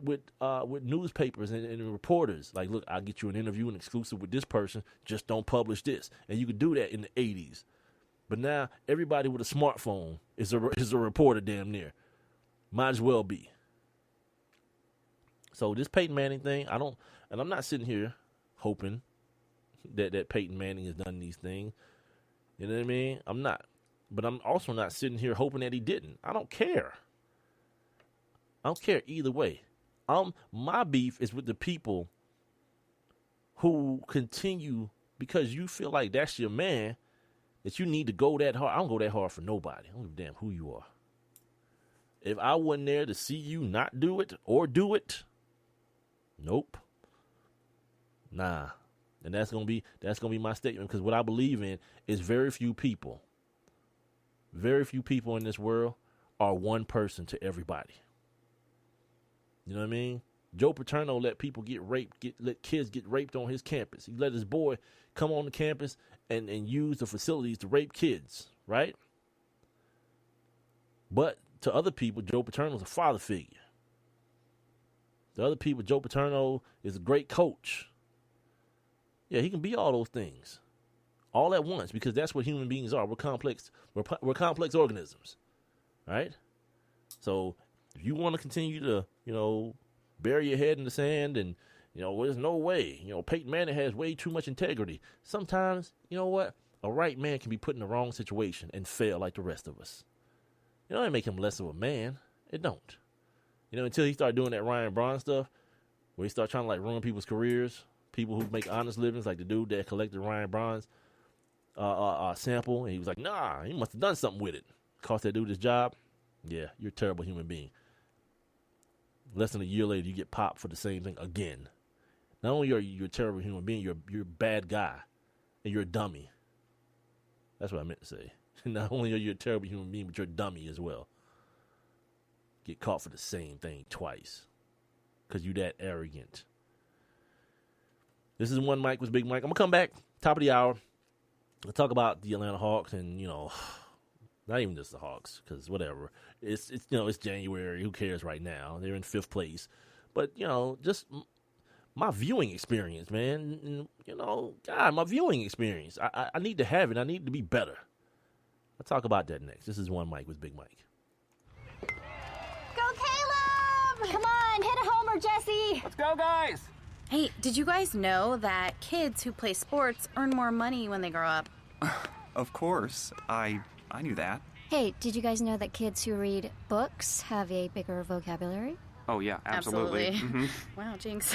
D: newspapers and reporters. Like, look, I'll get you an interview, an exclusive with this person. Just don't publish this. And you could do that in the 80s. But now everybody with a smartphone is a reporter damn near. Might as well be. So this Peyton Manning thing, I'm not sitting here hoping that Peyton Manning has done these things. You know what I mean? I'm not. But I'm also not sitting here hoping that he didn't. I don't care. I don't care either way. My beef is with the people who continue, because you feel like that's your man, that you need to go that hard. I don't go that hard for nobody. I don't give a damn who you are. If I wasn't there to see you not do it or do it, nope. Nah. And that's gonna be my statement, because what I believe in is very few people in this world are one person to everybody. You know what I mean? Joe Paterno let people get raped, let kids get raped on his campus. He let his boy come on the campus and use the facilities to rape kids, right? But to other people, Joe Paterno's a father figure. To other people, Joe Paterno is a great coach. Yeah, he can be all those things, all at once, because that's what human beings are. We're complex. We're complex organisms, right? So if you want to continue to, bury your head in the sand and, there's no way, Peyton Manning has way too much integrity. Sometimes, you know what? A right man can be put in the wrong situation and fail like the rest of us. It don't make him less of a man. It don't. Until he start doing that Ryan Braun stuff, where he start trying to like ruin people's careers, people who make honest livings, like the dude that collected Ryan Braun's sample, and he was like, nah, he must have done something with it. Cost that dude his job. Yeah, you're a terrible human being. Less than a year later, you get popped for the same thing again. Not only are you a terrible human being, you're a bad guy, and you're a dummy. That's what I meant to say. Not only are you a terrible human being, but you're a dummy as well. Get caught for the same thing twice, because you that arrogant. This is One Mike with Big Mike. I'm going to come back, top of the hour. I'll talk about the Atlanta Hawks and, not even just the Hawks, because whatever. It's January. Who cares right now? They're in 5th place. But, just my viewing experience, man. You know, God, my viewing experience. I need to have it. I need to be better. I'll talk about that next. This is One Mic with Big Mike.
H: Go, Caleb! Come on, hit a homer, Jesse.
I: Let's go, guys!
J: Hey, did you guys know that kids who play sports earn more money when they grow up?
I: Of course. I knew that.
H: Hey, did you guys know that kids who read books have a bigger vocabulary?
I: Oh, yeah, absolutely. Mm-hmm.
J: Wow, Jinx.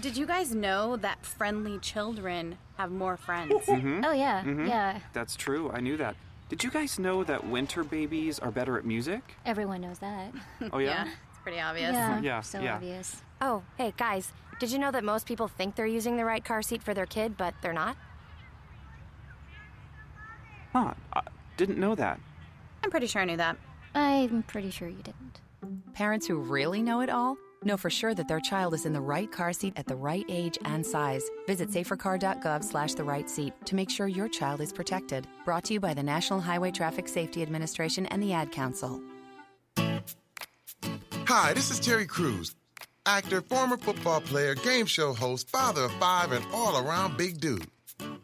J: Did you guys know that friendly children have more friends?
I: Mm-hmm.
H: Oh, yeah,
I: Mm-hmm.
H: yeah.
I: That's true. I knew that. Did you guys know that winter babies are better at music?
H: Everyone knows that.
I: Oh, yeah?
J: It's pretty obvious.
I: Yeah,
H: so
I: yeah.
H: obvious.
K: Oh, hey, guys. Did you know that most people think they're using the right car seat for their kid, but they're not?
I: Huh. I didn't know that.
J: I'm pretty sure I knew that.
H: I'm pretty sure you didn't.
L: Parents who really know it all know for sure that their child is in the right car seat at the right age and size. Visit safercar.gov/the right seat to make sure your child is protected. Brought to you by the National Highway Traffic Safety Administration and the Ad Council.
M: Hi, this is Terry Crews, actor, former football player, game show host, father of 5, and all-around big dude.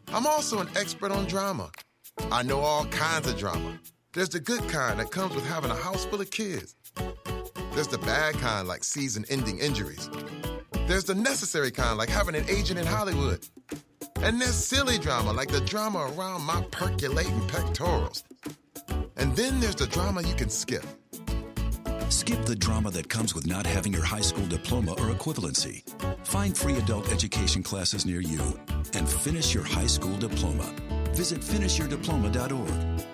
M: I'm also an expert on drama. I know all kinds of drama. There's the good kind that comes with having a house full of kids. There's the bad kind, like season-ending injuries. There's the necessary kind, like having an agent in Hollywood. And there's silly drama, like the drama around my percolating pectorals. And then there's the drama you can skip.
A: Skip the drama that comes with not having your high school diploma or equivalency. Find free adult education classes near you and finish your high school diploma. Visit finishyourdiploma.org.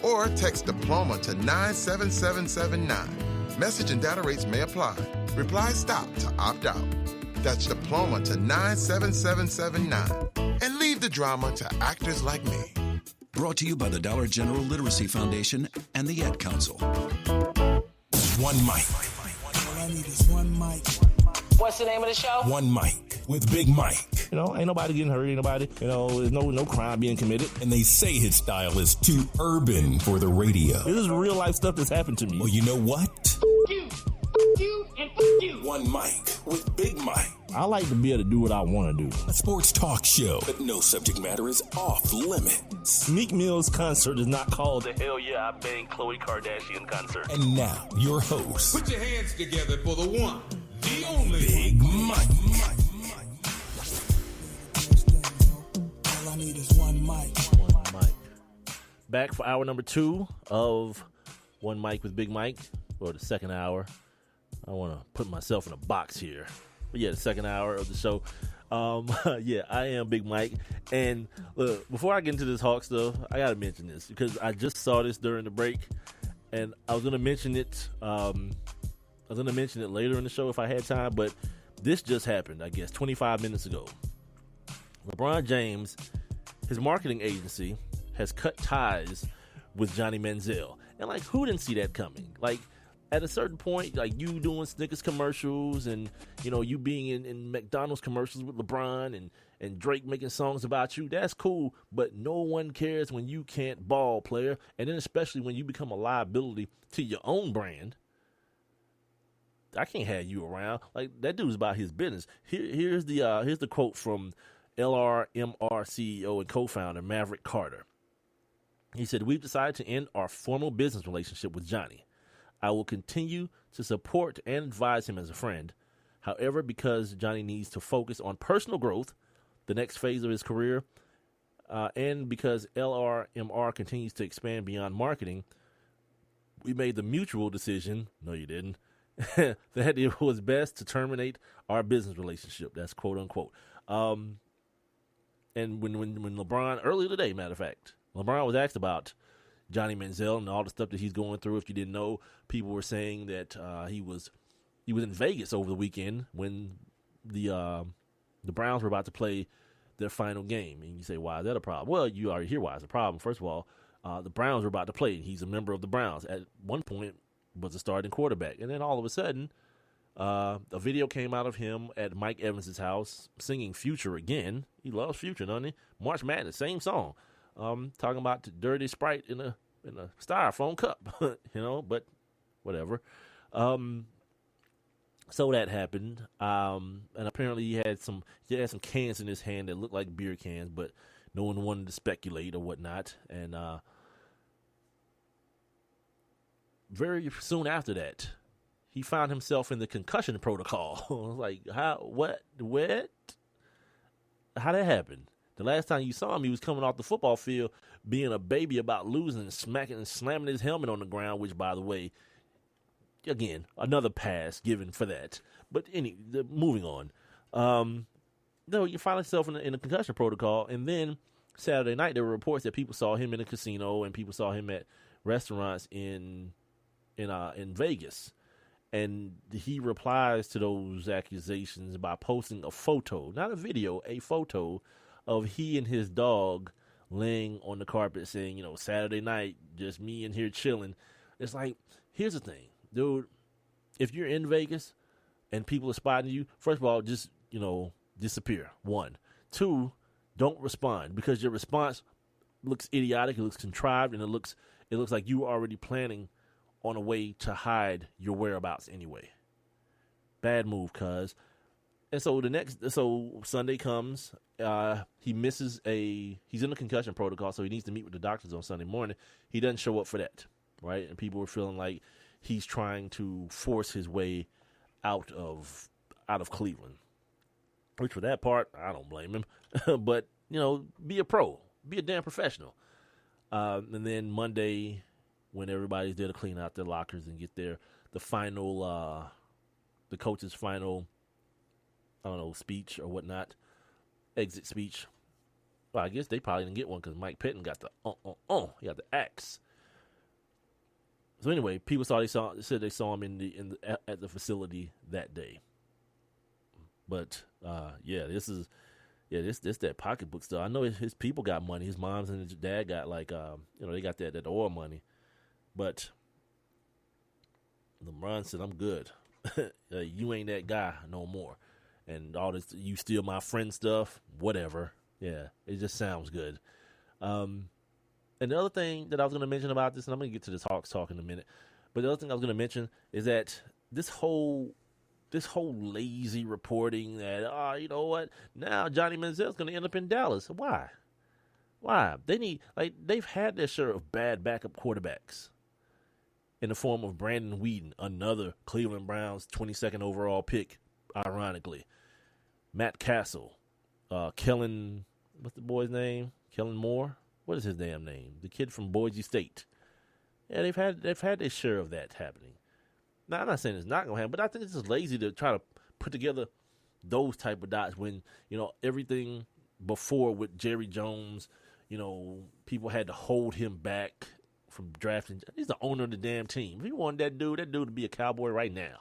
M: Or text diploma to 97779. Message and data rates may apply. Reply STOP to opt out. That's diploma to 97779. And leave the drama to actors like me.
A: Brought to you by the Dollar General Literacy Foundation and the Ad Council. One Mic.
B: All I need is one mic.
C: What's the name of the show?
A: One Mic with Big Mike.
D: You know, ain't nobody getting hurt, ain't nobody, there's no crime being committed.
A: And they say his style is too urban for the radio.
D: This is real life stuff that's happened to me.
A: Well, you know what?
C: You, and you.
A: One Mic with Big Mike.
D: I like to be able to do what I want to do.
A: A sports talk show, but no subject matter is off limits.
D: Meek Mill's concert is not called the Hell Yeah I Bang Khloe Kardashian concert.
A: And now, your host.
E: Put your hands together for the one, the only
A: Big Mike.
B: All I need is one mic.
D: One Mic. Back for hour number 2 of One Mic with Big Mike, or the second hour. I want to put myself in a box here. But yeah, the second hour of the show. Yeah, I am Big Mike. And look, before I get into this Hawk stuff, I got to mention this because I just saw this during the break. And I was going to mention it. I was going to mention it later in the show if I had time. But this just happened, I guess, 25 minutes ago. LeBron James, his marketing agency, has cut ties with Johnny Manziel. And, like, who didn't see that coming? Like, at a certain point, like, you doing Snickers commercials and, you being in McDonald's commercials with LeBron and Drake making songs about you, that's cool. But no one cares when you can't ball, player. And then especially when you become a liability to your own brand. I can't have you around. Like, that dude's about his business. Here's the quote from LRMR CEO and co-founder Maverick Carter. He said, "We've decided to end our formal business relationship with Johnny. I will continue to support and advise him as a friend. However, because Johnny needs to focus on personal growth, the next phase of his career, and because LRMR continues to expand beyond marketing, we made the mutual decision," no you didn't, "that it was best to terminate our business relationship." That's quote unquote. And when LeBron, earlier today, matter of fact, LeBron was asked about Johnny Manziel and all the stuff that he's going through. If you didn't know, people were saying that he was in Vegas over the weekend when the Browns were about to play their final game. And you say, why is that a problem? Well, you already hear why it's a problem. First of all, the Browns were about to play. He's a member of the Browns. At one point, was a starting quarterback. And then all of a sudden, a video came out of him at Mike Evans' house singing Future again. He loves Future, doesn't he? March Madness, same song. Talking about the dirty Sprite in a styrofoam cup, but whatever. So that happened, and apparently he had some cans in his hand that looked like beer cans, but no one wanted to speculate or whatnot. And very soon after that, he found himself in the concussion protocol. Like, how? What? How that happened? The last time you saw him, he was coming off the football field being a baby about losing and smacking and slamming his helmet on the ground, which, by the way, again, another pass given for that. But moving on. No, you find yourself in a concussion protocol, and then Saturday night there were reports that people saw him in a casino and people saw him at restaurants in Vegas. And he replies to those accusations by posting a photo, not a video, a photo of he and his dog laying on the carpet saying, Saturday night, just me in here chilling. It's like, here's the thing, dude. If you're in Vegas and people are spotting you, first of all, just, disappear. 1. 2, don't respond, because your response looks idiotic, it looks contrived, and it looks like you were already planning on a way to hide your whereabouts anyway. Bad move, cuz. And so Sunday comes, he's in a concussion protocol, so he needs to meet with the doctors on Sunday morning. He doesn't show up for that, right? And people were feeling like he's trying to force his way out of Cleveland. Which for that part, I don't blame him. But, be a pro. Be a damn professional. And then Monday, when everybody's there to clean out their lockers and get the coach's final, speech or whatnot, exit speech. Well, I guess they probably didn't get one because Mike Pettin got he got the axe. So anyway, people said they saw him at the facility that day. But this that pocketbook stuff. I know his people got money. His moms and his dad got they got that oil money. But LeBron said, "I'm good. You ain't that guy no more." And all this, you steal my friend stuff, whatever. Yeah, it just sounds good. And the other thing that I was going to mention about this, and I'm going to get to this Hawks talk in a minute, but the other thing I was going to mention is that this whole lazy reporting that, you know what, now Johnny Manziel's going to end up in Dallas. Why? They've had their share of bad backup quarterbacks in the form of Brandon Weeden, another Cleveland Browns 22nd overall pick, ironically. Matt Castle, Kellen, what's the boy's name? Kellen Moore? What is his damn name? The kid from Boise State. Yeah, they've had their share of that happening. Now, I'm not saying it's not going to happen, but I think it's just lazy to try to put together those type of dots when, everything before with Jerry Jones, people had to hold him back from drafting. He's the owner of the damn team. If he wanted that dude would be a Cowboy right now.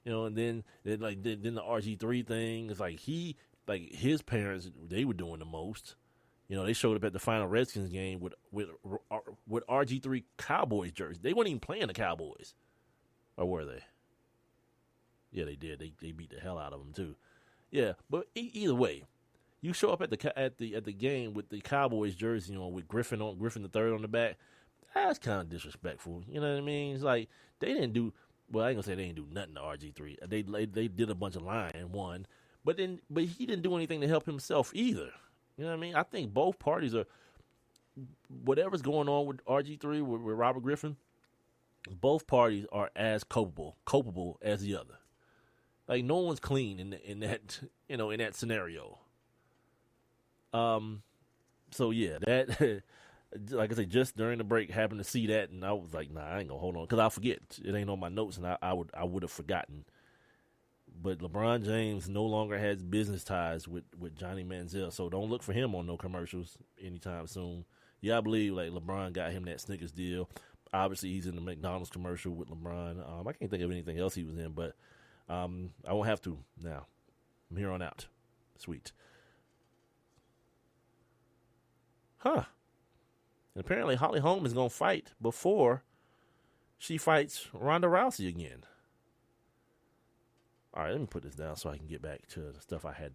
D: And then the RG3 thing is like his parents, they were doing the most. They showed up at the final Redskins game with RG3 Cowboys jerseys. They weren't even playing the Cowboys, or were they? Yeah, they did. They beat the hell out of them too. Yeah, but either way, you show up at the game with the Cowboys jersey with Griffin the third on the back. That's kind of disrespectful. You know what I mean? It's like they didn't do. Well, I ain't gonna say they didn't do nothing to RG3. They did a bunch of lying, one, but he didn't do anything to help himself either. You know what I mean? I think both parties are, whatever's going on with RG3 with Robert Griffin, both parties are as culpable as the other. Like, no one's clean in that scenario. So yeah, that like I said, just during the break, happened to see that, and I was like, nah, I ain't gonna hold on, because I'll forget. It ain't on my notes, and I would have forgotten. But LeBron James no longer has business ties with Johnny Manziel, so don't look for him on no commercials anytime soon. Yeah, I believe LeBron got him that Snickers deal. Obviously, he's in the McDonald's commercial with LeBron. I can't think of anything else he was in, but I won't have to now. From here on out. Sweet. Huh. And apparently Holly Holm is going to fight before she fights Ronda Rousey again. All right, let me put this down so I can get back to the stuff I had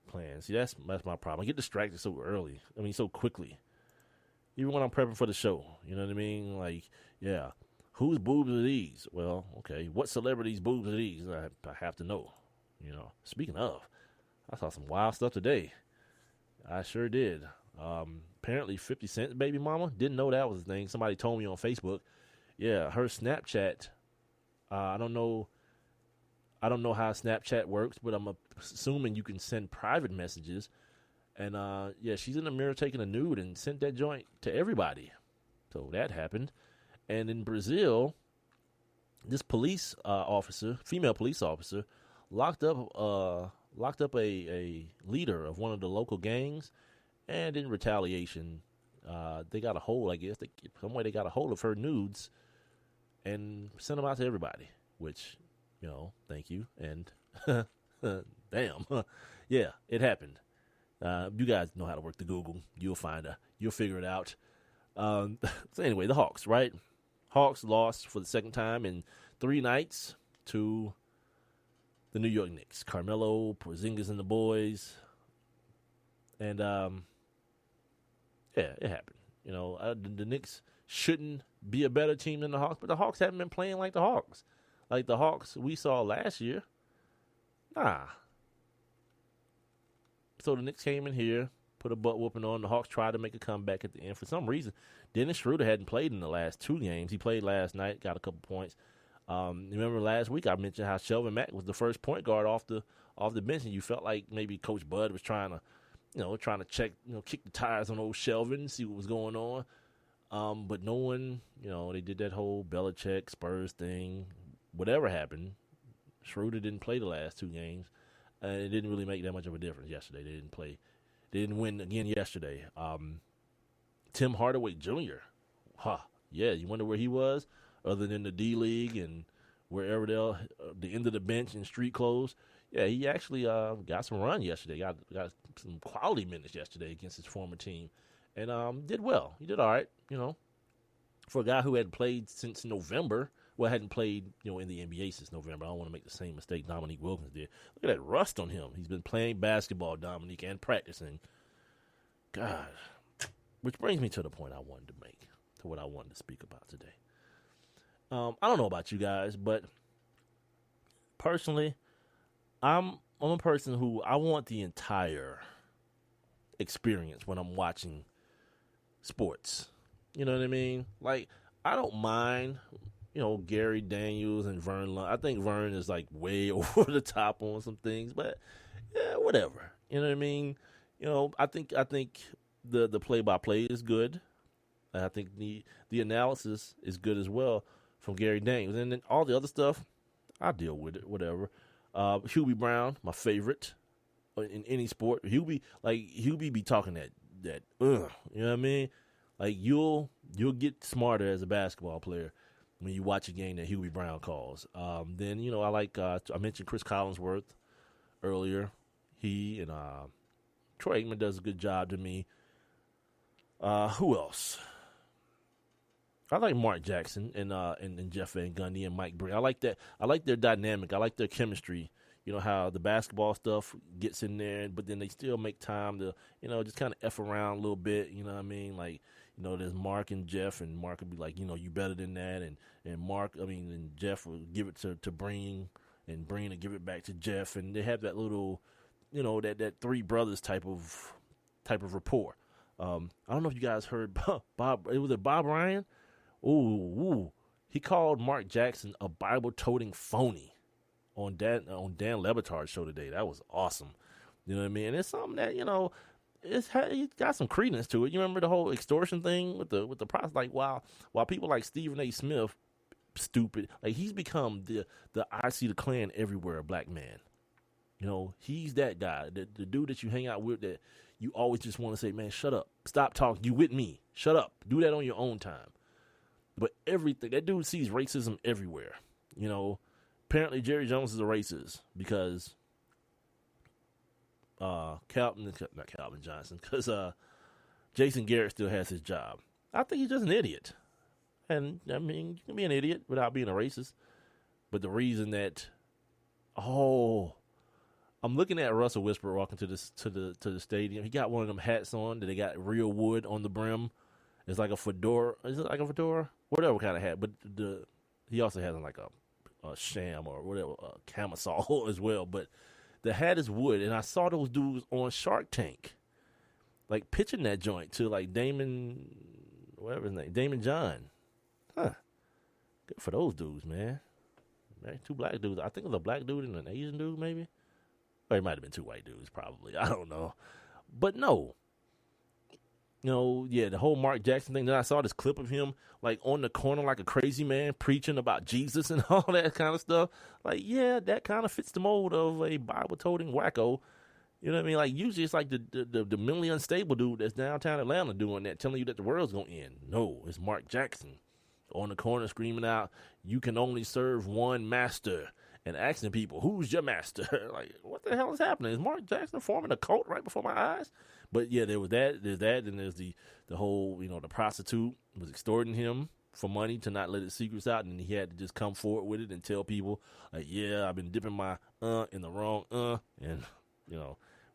D: planned. See, that's my problem. I get distracted so early. So quickly. Even when I'm prepping for the show. You know what I mean? Yeah. whose boobs are these? Well, okay, what celebrities' boobs are these? I have to know. Speaking of, I saw some wild stuff today. I sure did. Apparently 50 Cent's baby mama, didn't know that was a thing. Somebody told me on Facebook. Yeah, her Snapchat, I don't know how Snapchat works, but I'm assuming you can send private messages. And, she's in the mirror taking a nude and sent that joint to everybody. So that happened. And in Brazil, this police officer, female police officer, locked up a leader of one of the local gangs, and in retaliation, they got a hold. I guess some way they got a hold of her nudes and sent them out to everybody. Which, thank you. And damn, yeah, it happened. You guys know how to work the Google. You'll figure it out. So anyway, the Hawks, right? Hawks lost for the second time in 3 nights to the New York Knicks. Carmelo, Porzingis, and the boys. And, it happened. The Knicks shouldn't be a better team than the Hawks, but the Hawks haven't been playing like the Hawks. Like the Hawks we saw last year. Nah. So the Knicks came in here, put a butt whooping on. The Hawks tried to make a comeback at the end. For some reason, Dennis Schroeder hadn't played in the last 2 games. He played last night, got a couple points. Remember last week I mentioned how Shelvin Mack was the first point guard off the bench, and you felt like maybe Coach Bud was trying to check, kick the tires on old Shelvin, see what was going on. But no one, they did that whole Belichick Spurs thing. Whatever happened, Schroeder didn't play the last 2 games. It didn't really make that much of a difference yesterday. They didn't play. They didn't win again yesterday. Tim Hardaway Jr. Yeah, you wonder where he was other than the D-League and wherever the end of the bench in street clothes. Yeah, he actually got some run yesterday. Got some quality minutes yesterday against his former team and did well. He did all right, for a guy who hadn't played since November. Well, hadn't played, in the NBA since November. I don't want to make the same mistake Dominique Wilkins did. Look at that rust on him. He's been playing basketball, Dominique, and practicing. God. Which brings me to the point I wanted to make, to what I wanted to speak about today. I don't know about you guys, but personally, I'm a person who I want the entire experience when I'm watching sports. You know what I mean? Like, I don't mind, Gary Daniels and Vern Lund. I think Vern is like way over the top on some things, but yeah, whatever. You know what I mean? I think the play-by-play is good. I think the analysis is good as well from Gary Daniels. And then all the other stuff, I'll deal with it, whatever. Hubie Brown, my favorite in any sport. Hubie be talking that you know what I mean? Like you'll get smarter as a basketball player when you watch a game that Hubie Brown calls. Then, I like, I mentioned Chris Collinsworth earlier. He and Troy Aikman does a good job to me. Who else? I like Mark Jackson and Jeff Van Gundy and Mike Breen. I like that. I like their dynamic. I like their chemistry. How the basketball stuff gets in there, but then they still make time to, just kind of F around a little bit. You know what I mean? Like, there's Mark and Jeff, and Mark would be like, you better than that. And Jeff will give it to Breen, and Breen will give it back to Jeff. And they have that little, that 3 brothers type of rapport. I don't know if you guys heard Bob. It was Bob Ryan. Ooh, he called Mark Jackson a Bible-toting phony on Dan Lebatard's show today. That was awesome. You know what I mean? And it's something that, it's got some credence to it. You remember the whole extortion thing with the process? Like, while people like Stephen A. Smith, stupid, like he's become the I see the Klan everywhere black man. He's that guy, the dude that you hang out with that you always just want to say, man, shut up. Stop talking. You with me. Shut up. Do that on your own time. But everything, that dude sees racism everywhere. Apparently Jerry Jones is a racist because not Calvin Johnson, because Jason Garrett still has his job. I think he's just an idiot. And, I mean, you can be an idiot without being a racist. But the reason that, I'm looking at Russell Westbrook walking to the stadium. He got one of them hats on that they got real wood on the brim. It's like a fedora. Is it like a fedora? whatever kind of hat. But he also has like a sham or whatever, a camisole as well. But the hat is wood, and I saw those dudes on Shark Tank, like pitching that joint to like Damon, whatever his name, Damon John. Huh. Good for those dudes, man. Two black dudes. I think it was a black dude and an Asian dude, maybe. Or it might have been two white dudes, probably. I don't know. But no. The whole Mark Jackson thing. Then I saw this clip of him, like, on the corner like a crazy man, preaching about Jesus and all that kind of stuff. Like, yeah, that kind of fits the mold of a Bible-toting wacko. You know what I mean? Like, usually it's like the mentally unstable dude that's downtown Atlanta doing that, telling you that the world's going to end. No, it's Mark Jackson on the corner screaming out, you can only serve one master, and asking people, who's your master? Like, what the hell is happening? Is Mark Jackson forming a cult right before my eyes? But yeah, there's that, and there's the whole, the prostitute was extorting him for money to not let his secrets out, and he had to just come forward with it and tell people, like, yeah, I've been dipping my in the wrong and,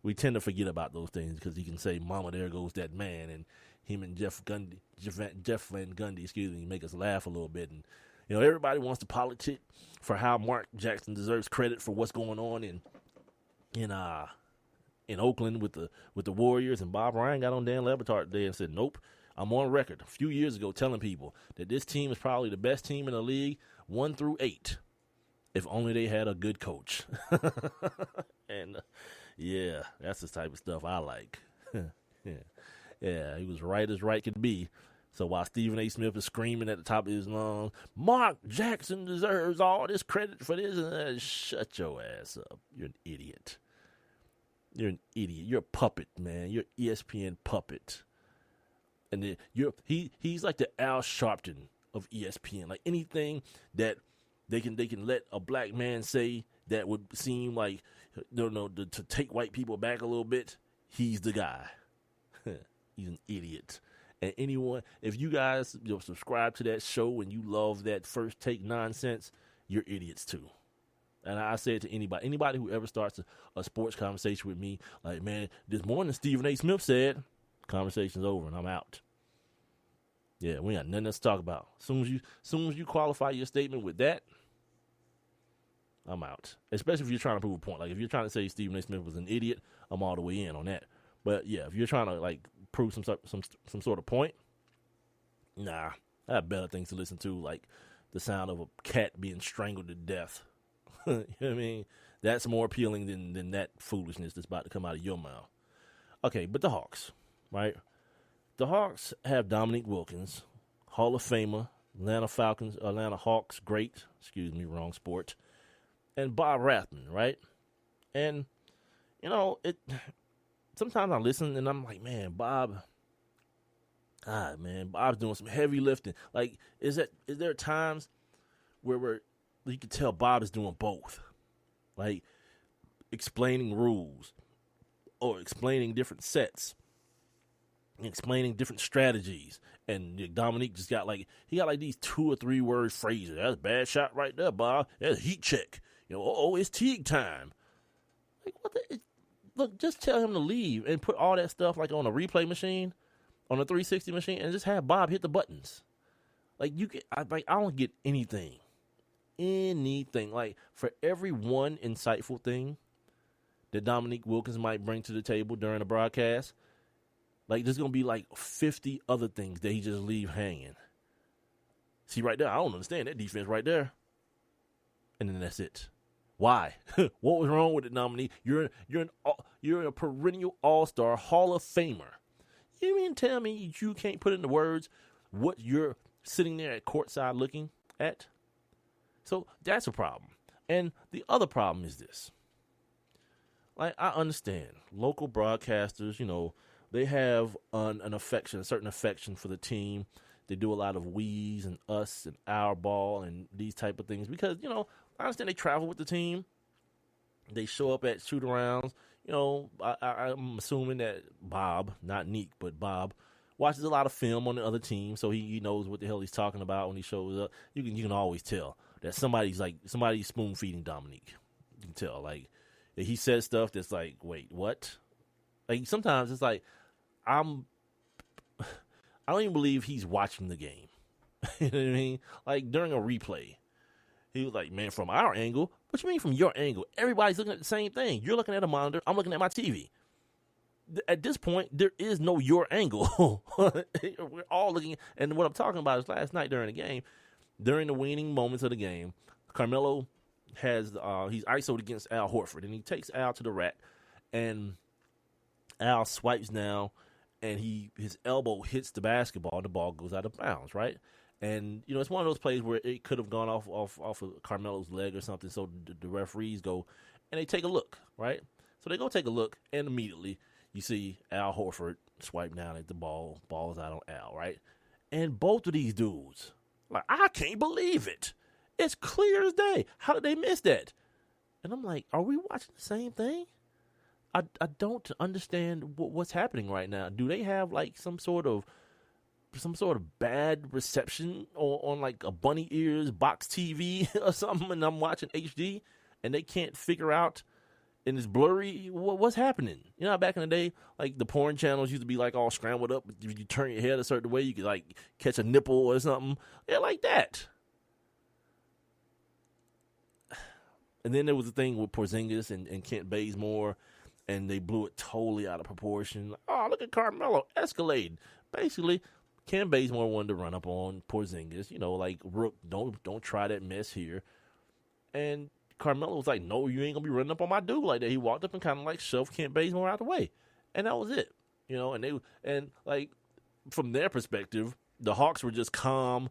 D: we tend to forget about those things because he can say, mama, there goes that man, and him and Jeff Van Gundy, make us laugh a little bit. And, everybody wants to politic for how Mark Jackson deserves credit for what's going on in Oakland with the Warriors. And Bob Ryan got on Dan Le Batard today and said, nope, I'm on record a few years ago telling people that this team is probably the best team in the league 1 through 8 if only they had a good coach. And, yeah, that's the type of stuff I like. Yeah, he was right as right could be. So while Stephen A. Smith is screaming at the top of his lungs, Mark Jackson deserves all this credit for this, shut your ass up. You're an idiot. You're an idiot. You're a puppet, man. You're an ESPN puppet. And then he's like the Al Sharpton of ESPN. Like anything that they can let a black man say that would seem like to take white people back a little bit, he's the guy. He's an idiot. And anyone, if you guys subscribe to that show and you love that first take nonsense, you're idiots too. And I say it to anybody who ever starts a sports conversation with me, like, man, this morning Stephen A. Smith said, conversation's over and I'm out. Yeah, we got nothing else to talk about. Soon as you qualify your statement with that, I'm out. Especially if you're trying to prove a point. Like if you're trying to say Stephen A. Smith was an idiot, I'm all the way in on that. But yeah, if you're trying to like prove some sort of point, nah, I have better things to listen to, like the sound of a cat being strangled to death. You know what I mean? That's more appealing than that foolishness that's about to come out of your mouth. Okay, but the Hawks, right? The Hawks have Dominique Wilkins, Hall of Famer, Atlanta Hawks great, wrong sport, and Bob Rathman, right? And, sometimes I listen and I'm like, man, Bob's doing some heavy lifting. Like, is there times where you can tell Bob is doing both, like explaining rules or explaining different sets, explaining different strategies, and Dominique just got these 2 or 3 word phrases. That's a bad shot right there, Bob. That's a heat check. It's Teague time. Like what the. Look, just tell him to leave and put all that stuff like on a replay machine, on a 360 machine, and just have Bob hit the buttons. Like I don't get anything. Like for every one insightful thing that Dominique Wilkins might bring to the table during the broadcast, like there's gonna be like 50 other things that he just leave hanging. See right there, I don't understand that defense right there, and then that's it. Why? What was wrong with it, Dominique? You're a perennial all-star Hall of Famer. You mean tell me you can't put into words what you're sitting there at courtside looking at? So that's a problem. And the other problem is this. Like, I understand local broadcasters, they have a certain affection for the team. They do a lot of we's and us and our ball and these type of things because, I understand they travel with the team. They show up at shoot-arounds. I'm assuming that Bob, not Neek, but Bob, watches a lot of film on the other team, so he knows what the hell he's talking about when he shows up. You can always tell that somebody's spoon-feeding Dominique. You can tell. Like, he says stuff that's like, wait, what? Like, sometimes it's like, I don't even believe he's watching the game. You know what I mean? Like during a replay, he was like, man, from our angle, what you mean from your angle? Everybody's looking at the same thing. You're looking at a monitor. I'm looking at my TV. At this point, there is no your angle. We're all looking. And what I'm talking about is last night during the game, during the waning moments of the game, Carmelo has he's ISO'd against Al Horford, and he takes Al to the rack, and Al swipes now, and his elbow hits the basketball, and the ball goes out of bounds, right? And, you know, it's one of those plays where it could have gone off of Carmelo's leg or something, so the referees go, and they take a look, right? So they go take a look, and immediately you see Al Horford swipe down at the ball is out on Al, right? And both of these dudes, like, I can't believe it. It's clear as day. How did they miss that? And I'm like, are we watching the same thing? I don't understand what's happening right now. Do they have like some sort of bad reception on like a bunny ears box TV or something, and I'm watching HD and they can't figure out, and it's blurry, what's happening? You know, back in the day, like the porn channels used to be like all scrambled up. If you turn your head a certain way, you could like catch a nipple or something. Yeah, like that. And then there was the thing with Porzingis and Kent Bazemore, and they blew it totally out of proportion. Like, oh, look at Carmelo escalating. Basically, Kent Bazemore wanted to run up on Porzingis, you know, like, Rook, don't try that mess here. And Carmelo was like, no, you ain't going to be running up on my dude like that. He walked up and kind of like shoved Kent Bazemore out the way. And that was it. You know, and like, from their perspective, the Hawks were just calm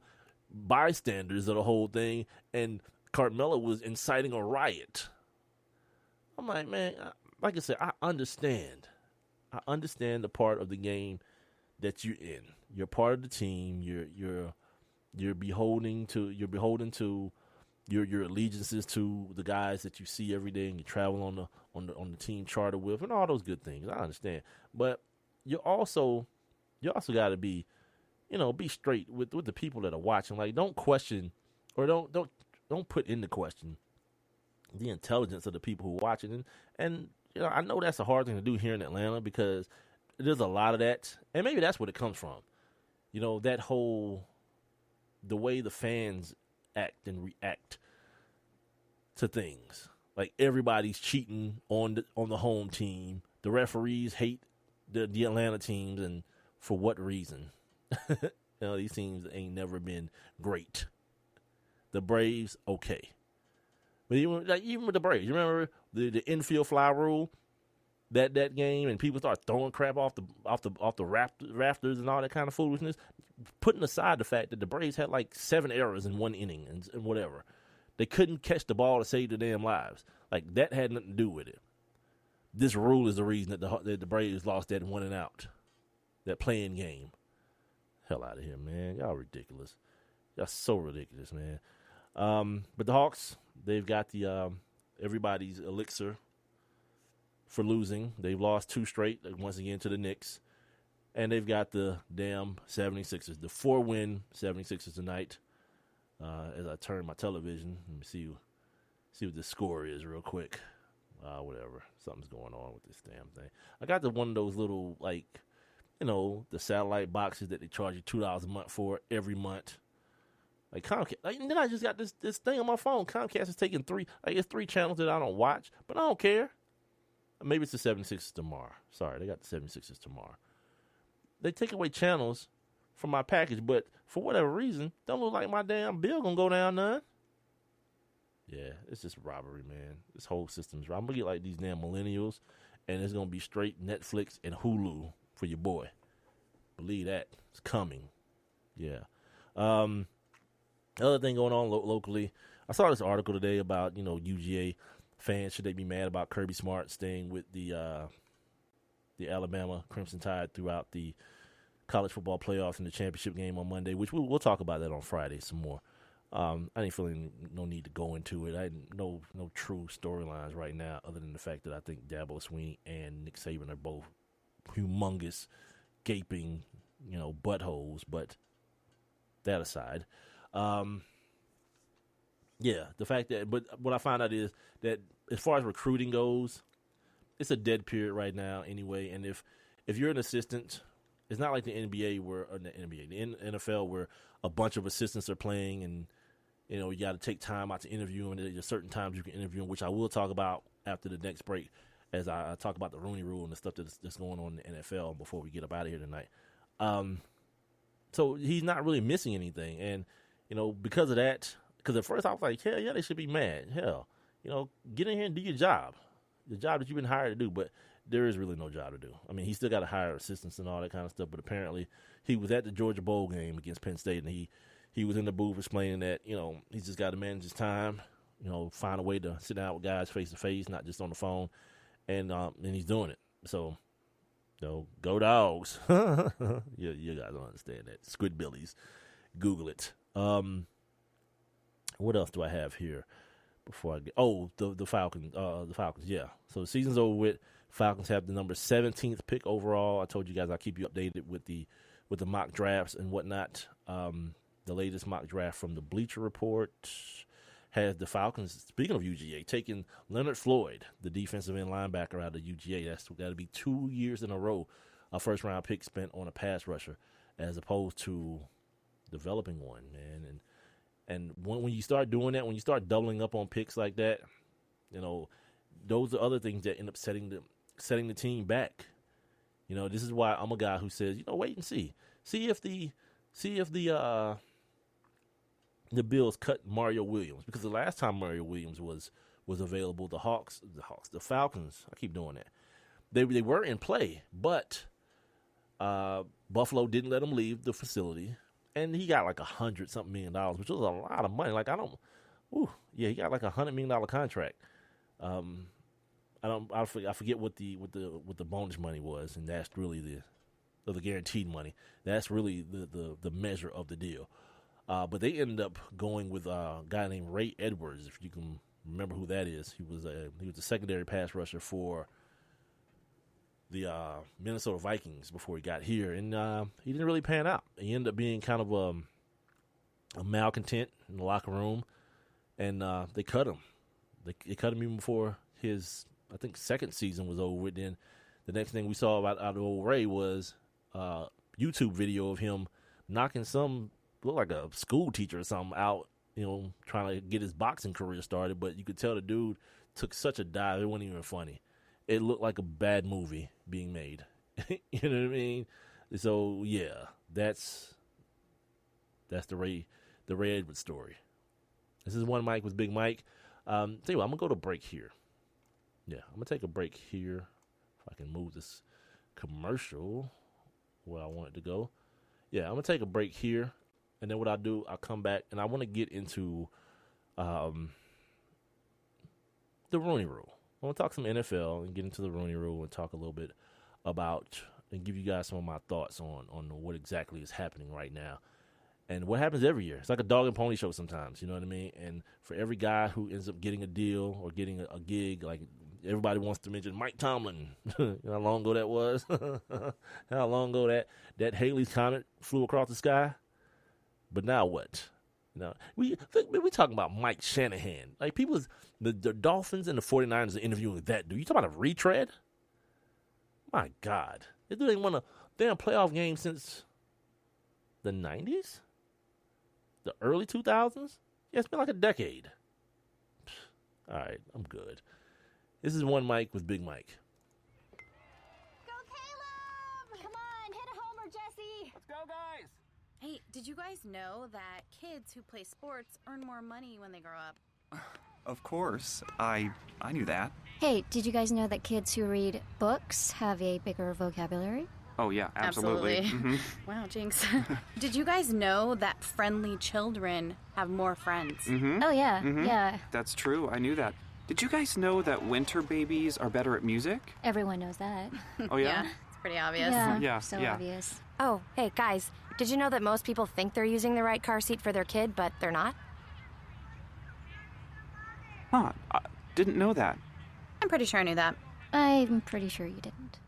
D: bystanders of the whole thing, and Carmelo was inciting a riot. I'm like, man, like I said, I understand. I understand the part of the game that you're in. You're part of the team. You're beholden to your allegiances to the guys that you see every day, and you travel on the team charter with, and all those good things. I understand, but you also got to be, you know, be straight with the people that are watching. Like, don't question or don't put into question the intelligence of the people who are watching. And you know, I know that's a hard thing to do here in Atlanta because there's a lot of that, and maybe that's where it comes from. You know, the way the fans act and react to things. Like, everybody's cheating on the home team. The referees hate the Atlanta teams, and for what reason? You know, these teams ain't never been great. The Braves, okay. But even with the Braves, you remember the infield fly rule that game, and people start throwing crap off the rafters and all that kind of foolishness. Putting aside the fact that the Braves had like 7 errors in one inning and whatever, they couldn't catch the ball to save their damn lives. Like, that had nothing to do with it. This rule is the reason that the Braves lost that 1-out, that playing game. Hell out of here, man! Y'all ridiculous. Y'all so ridiculous, man. But the Hawks, they've got the everybody's elixir for losing. They've lost 2 straight, once again, to the Knicks. And they've got the damn 76ers, the 4-win 76ers tonight. As I turn my television, let me see what the score is real quick. Whatever. Something's going on with this damn thing. I got one of those little, like, you know, the satellite boxes that they charge you $2 a month for every month. Like Comcast, and then I just got this thing on my phone. Comcast is taking 3 channels that I don't watch, but I don't care. Maybe it's the 76ers tomorrow. Sorry, they got the 76ers tomorrow. They take away channels from my package, but for whatever reason, don't look like my damn bill gonna go down none. Yeah, it's just robbery, man. This whole system's right. I'm gonna get like these damn millennials, and it's gonna be straight Netflix and Hulu for your boy. Believe that. It's coming. Yeah. Other thing going on locally, I saw this article today about, you know, UGA fans, should they be mad about Kirby Smart staying with the Alabama Crimson Tide throughout the college football playoffs and the championship game on Monday, which we'll talk about that on Friday some more. I ain't feeling no need to go into it. I no true storylines right now, other than the fact that I think Dabo Swinney and Nick Saban are both humongous, gaping, you know, buttholes. But that aside, yeah, the fact that, but what I found out is that as far as recruiting goes, it's a dead period right now anyway. And if you're an assistant, it's not like the NBA the NFL where a bunch of assistants are playing, and you got to take time out to interview them. There's certain times you can interview them, which I will talk about after the next break, as I talk about the Rooney Rule and the stuff that's going on in the NFL before we get up out of here tonight. So he's not really missing anything, and because of that. Because at first I was like, hell yeah, they should be mad. Hell, get in here and do your job, the job that you've been hired to do. But there is really no job to do. I mean, he still got to hire assistants and all that kind of stuff. But apparently, he was at the Georgia Bowl game against Penn State, and he was in the booth explaining that he's just got to manage his time, find a way to sit down with guys face to face, not just on the phone, and he's doing it. So, go Dogs. you guys don't understand that. Squidbillies. Google it. What else do I have here before I get? Oh, the Falcons. The Falcons, yeah. So the season's over with. Falcons have the number 17th pick overall. I told you guys I'll keep you updated with the mock drafts and whatnot. The latest mock draft from the Bleacher Report has the Falcons, speaking of UGA, taking Leonard Floyd, the defensive end linebacker out of UGA. That's got to be 2 years in a row a first-round pick spent on a pass rusher as opposed to developing one, man. And when you start doing that, when you start doubling up on picks like that, those are other things that end up setting the team back. This is why I'm a guy who says, wait and see if the Bills cut Mario Williams, because the last time Mario Williams was available, the Falcons, I keep doing that. They were in play, but Buffalo didn't let him leave the facility. And he got like $100-something million, which was a lot of money. Like he got like $100 million contract. I forget what the bonus money was, and that's really the guaranteed money. That's really the measure of the deal. But they ended up going with a guy named Ray Edwards, if you can remember who that is. He was a secondary pass rusher for the Minnesota Vikings before he got here, and he didn't really pan out. He ended up being kind of a malcontent in the locker room, and they cut him. They cut him even before his, I think, second season was over with. Then the next thing we saw out of old Ray was a YouTube video of him knocking looked like a school teacher or something out, trying to get his boxing career started. But you could tell the dude took such a dive, it wasn't even funny. It looked like a bad movie being made. You know what I mean? So yeah, that's the Ray Edwards story. This is One Mike with Big Mike. Tell you what, I'm gonna go to break here. Yeah, I'm gonna take a break here. If I can move this commercial where I want it to go. Yeah, I'm gonna take a break here, and then what I'll do, I'll come back, and I want to get into the Rooney Rule. I want to talk some NFL and get into the Rooney Rule and talk a little bit about and give you guys some of my thoughts on what exactly is happening right now and what happens every year. It's like a dog and pony show sometimes, you know what I mean? And for every guy who ends up getting a deal or getting a gig, like everybody wants to mention Mike Tomlin. You know how long ago that was? How long ago that Halley's Comet flew across the sky? But now what? We talking about Mike Shanahan. Like the Dolphins and the 49ers are interviewing that dude. You talking about a retread? My God. This dude ain't won a damn playoff game since the 90s? The early 2000s? Yeah, it's been like a decade. All right, I'm good. This is One Mike with Big Mike.
H: Go Caleb! Come on, hit a homer, Jesse!
I: Let's go, guys!
J: Hey, did you guys know that kids who play sports earn more money when they grow up?
I: Of course. I knew that.
H: Hey, did you guys know that kids who read books have a bigger vocabulary?
I: Oh, yeah, absolutely. Mm-hmm.
J: Wow, jinx. Did you guys know that friendly children have more friends?
I: Mm-hmm.
H: Oh, yeah,
I: mm-hmm.
H: yeah.
I: That's true. I knew that. Did you guys know that winter babies are better at music?
H: Everyone knows that.
I: Oh, yeah?
J: Yeah, it's pretty obvious.
H: Yeah, so obvious.
K: Oh, hey, guys, did you know that most people think they're using the right car seat for their kid, but they're not?
I: Huh, I didn't know that.
J: I'm pretty sure I knew that.
H: I'm pretty sure you didn't.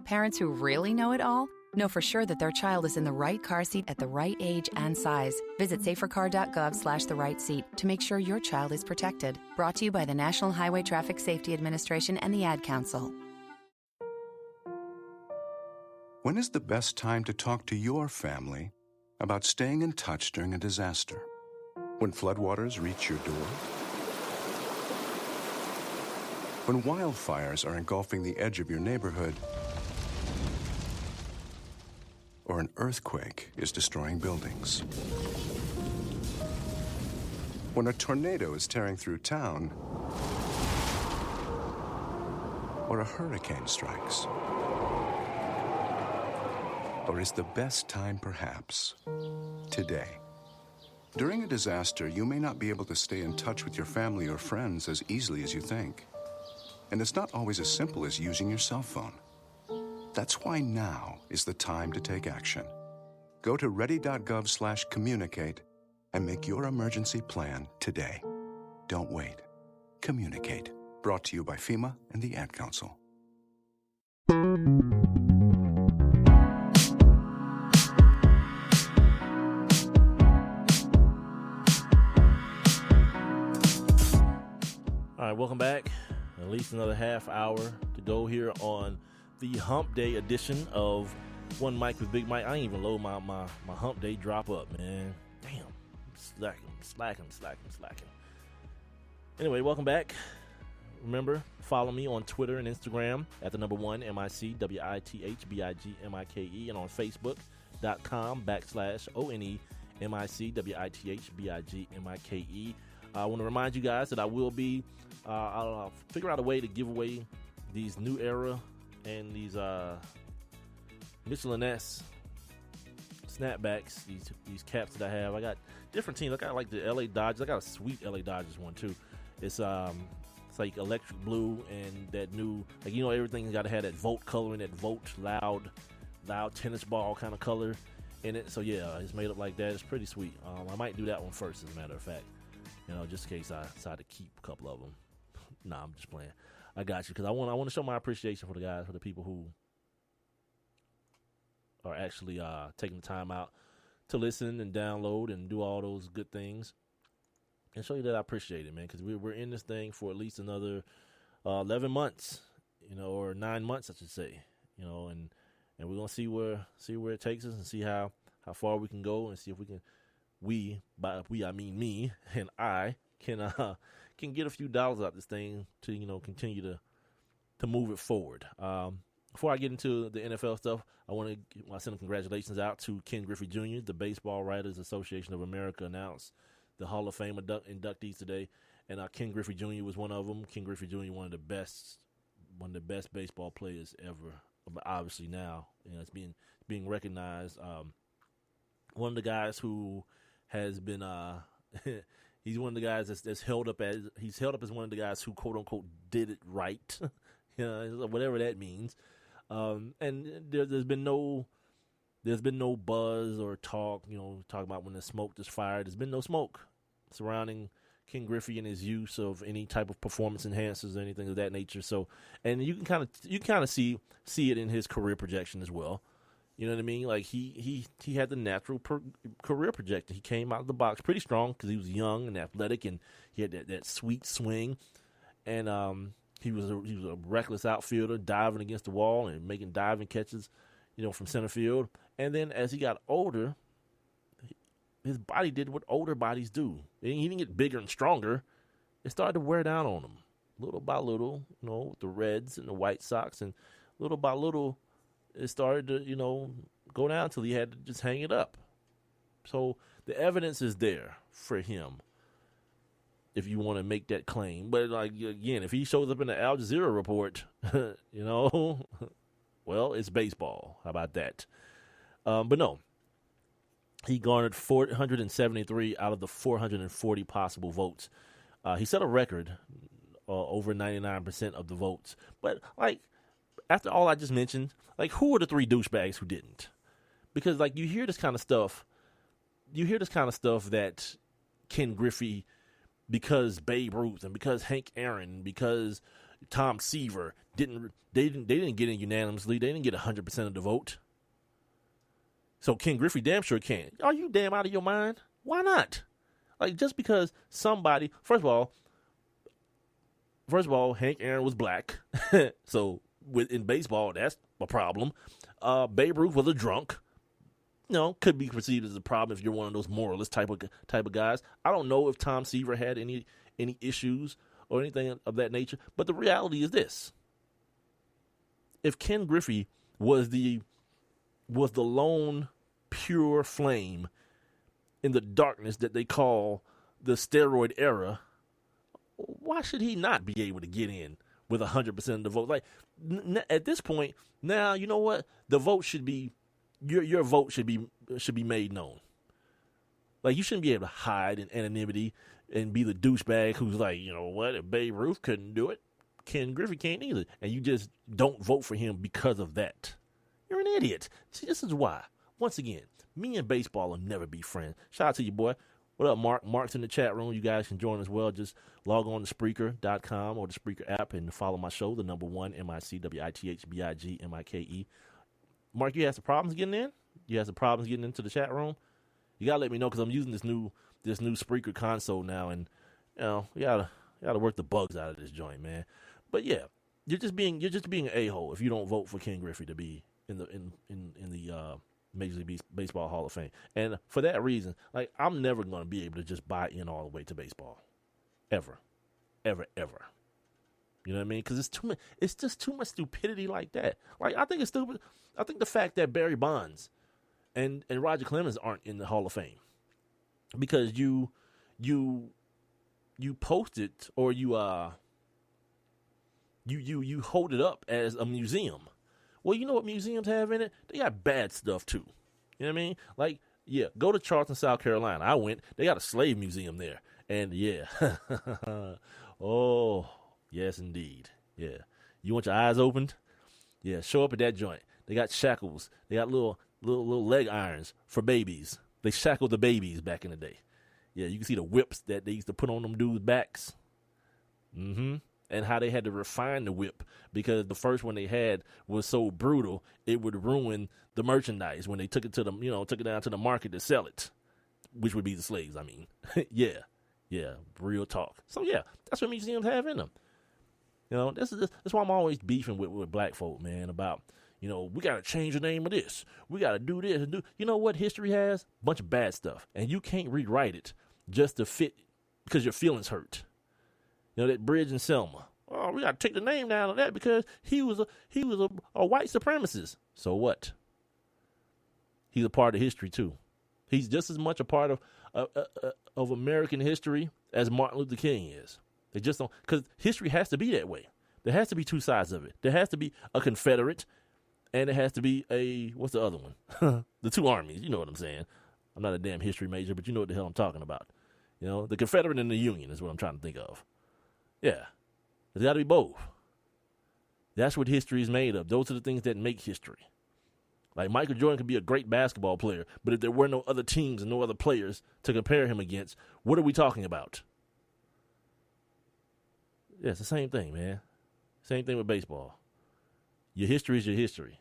L: Parents who really know it all know for sure that their child is in the right car seat at the right age and size. Visit safercar.gov/the right seat to make sure your child is protected. Brought to you by the National Highway Traffic Safety Administration and the Ad Council.
F: When is the best time to talk to your family about staying in touch during a disaster. When floodwaters reach your door. When wildfires are engulfing the edge of your neighborhood. Or an earthquake is destroying buildings. When a tornado is tearing through town. Or a hurricane strikes. Or is the best time perhaps today? During a disaster, you may not be able to stay in touch with your family or friends as easily as you think. And it's not always as simple as using your cell phone. That's why now is the time to take action. Go to ready.gov/communicate and make your emergency plan today. Don't wait. Communicate. Brought to you by FEMA and the Ad Council.
D: All right, welcome back. At least another half hour to go here on the Hump Day edition of One Mic with Big Mike. I ain't even load my Hump Day drop up, man. Damn. Slacking. Anyway, welcome back. Remember, follow me on Twitter and Instagram at the number 1 MICWITHBIGMIKE and on Facebook.com/ONEMICWITHBIGMIKE. I want to remind you guys that I will be, I'll figure out a way to give away these New Era and these Michelin-S snapbacks, these caps that I have. I got different teams. I got like the LA Dodgers. I got a sweet LA Dodgers one too. It's like electric blue and that new, like, you know, everything's got to have that Volt color and that Volt loud tennis ball kind of color in it. So yeah, it's made up like that. It's pretty sweet. I might do that one first, as a matter of fact. You know, just in case I decide to keep a couple of them. Nah, I'm just playing. I got you, because I want to show my appreciation for the guys, for the people who are actually taking the time out to listen and download and do all those good things, and show you that I appreciate it, man. Because we're in this thing for at least another 11 months, you know, or 9 months, I should say, you know, and we're gonna see where it takes us and see how far we can go, and see if we can. By we I mean me and I can get a few dollars out of this thing to, you know, continue to move it forward. Before I get into the NFL stuff, I want to send congratulations out to Ken Griffey Jr. The Baseball Writers Association of America announced the Hall of Fame inductees today, and Ken Griffey Jr. was one of them. Ken Griffey Jr. one of the best baseball players ever. Obviously now, you know, it's being recognized. One of the guys who has been he's one of the guys that's held up as one of the guys who, quote unquote, did it right, you know, whatever that means. And there's been no buzz or talk, you know, talking about when the smoke is fired. There's been no smoke surrounding Ken Griffey and his use of any type of performance enhancers or anything of that nature. So, and you can kind of see it in his career projection as well. You know what I mean? Like he had the natural career projection. He came out of the box pretty strong because he was young and athletic, and he had that sweet swing. And he was a reckless outfielder, diving against the wall and making diving catches, you know, from center field. And then as he got older, his body did what older bodies do. He didn't get bigger and stronger. It started to wear down on him, little by little. You know, with the Reds and the White Sox, and little by little, it started to, you know, go down till he had to just hang it up. So the evidence is there for him, if you want to make that claim. But, like, again, if he shows up in the Al Jazeera report, you know, well, it's baseball. How about that? But no, he garnered 473 out of the 440 possible votes. He set a record, over 99% of the votes. But, like, after all I just mentioned, like, who are the three douchebags who didn't? Because, like, you hear this kind of stuff that Ken Griffey, because Babe Ruth and because Hank Aaron and because Tom Seaver didn't get in unanimously. They didn't get 100% of the vote. So Ken Griffey damn sure can. Are you damn out of your mind? Why not? Like, just because somebody, first of all, Hank Aaron was black. So in baseball, that's a problem. Babe Ruth was a drunk. could be perceived as a problem if you're one of those moralist type of guys. I don't know if Tom Seaver had any issues or anything of that nature, but the reality is this: if Ken Griffey was the lone pure flame in the darkness that they call the steroid era, why should he not be able to get in with 100% of the vote? Like, at this point, now, you know what? The vote should be, your vote should be made known. Like, you shouldn't be able to hide in anonymity and be the douchebag who's like, you know what, if Babe Ruth couldn't do it, Ken Griffey can't either. And you just don't vote for him because of that. You're an idiot. See, this is why. Once again, me and baseball will never be friends. Shout out to you, boy. What up, Mark? Mark's in the chat room. You guys can join as well. Just log on to Spreaker.com or the Spreaker app and follow my show, the number one, MICWITHBIGMIKE. Mark, you have some problems getting in? You have some problems getting into the chat room? You gotta let me know, because I'm using this new Spreaker console now, and we gotta work the bugs out of this joint, man. But yeah, you're just being an a-hole if you don't vote for Ken Griffey to be in the Major League Baseball Hall of Fame. And for that reason, like, I'm never going to be able to just buy in all the way to baseball. Ever. Ever, ever. You know what I mean? Because it's just too much stupidity like that. Like, I think it's stupid. I think the fact that Barry Bonds and Roger Clemens aren't in the Hall of Fame because you post it, or you hold it up as a museum. Well, you know what museums have in it? They got bad stuff, too. You know what I mean? Like, yeah, go to Charleston, South Carolina. I went. They got a slave museum there. And, yeah. Oh, yes, indeed. Yeah. You want your eyes opened? Yeah, show up at that joint. They got shackles. They got little leg irons for babies. They shackled the babies back in the day. Yeah, you can see the whips that they used to put on them dudes' backs. Mm-hmm. And how they had to refine the whip, because the first one they had was so brutal it would ruin the merchandise when they took it down to the market to sell it, which would be the slaves. I mean, yeah, real talk. So yeah, that's what museums have in them. That's why I'm always beefing with black folk, man, about, we got to change the name of this. We got to do this and do. You know what history has? A bunch of bad stuff, and you can't rewrite it just to fit because your feelings hurt. That bridge in Selma. Oh, we got to take the name down of that because he was a white supremacist. So what? He's a part of history too. He's just as much a part of American history as Martin Luther King is. They just don't, because history has to be that way. There has to be two sides of it. There has to be a Confederate, and there has to be what's the other one? The two armies. You know what I'm saying? I'm not a damn history major, but you know what the hell I'm talking about. The Confederate and the Union is what I'm trying to think of. Yeah, there's got to be both. That's what history is made of. Those are the things that make history. Like, Michael Jordan could be a great basketball player, but if there were no other teams and no other players to compare him against, what are we talking about? Yeah, it's the same thing, man. Same thing with baseball. Your history is your history.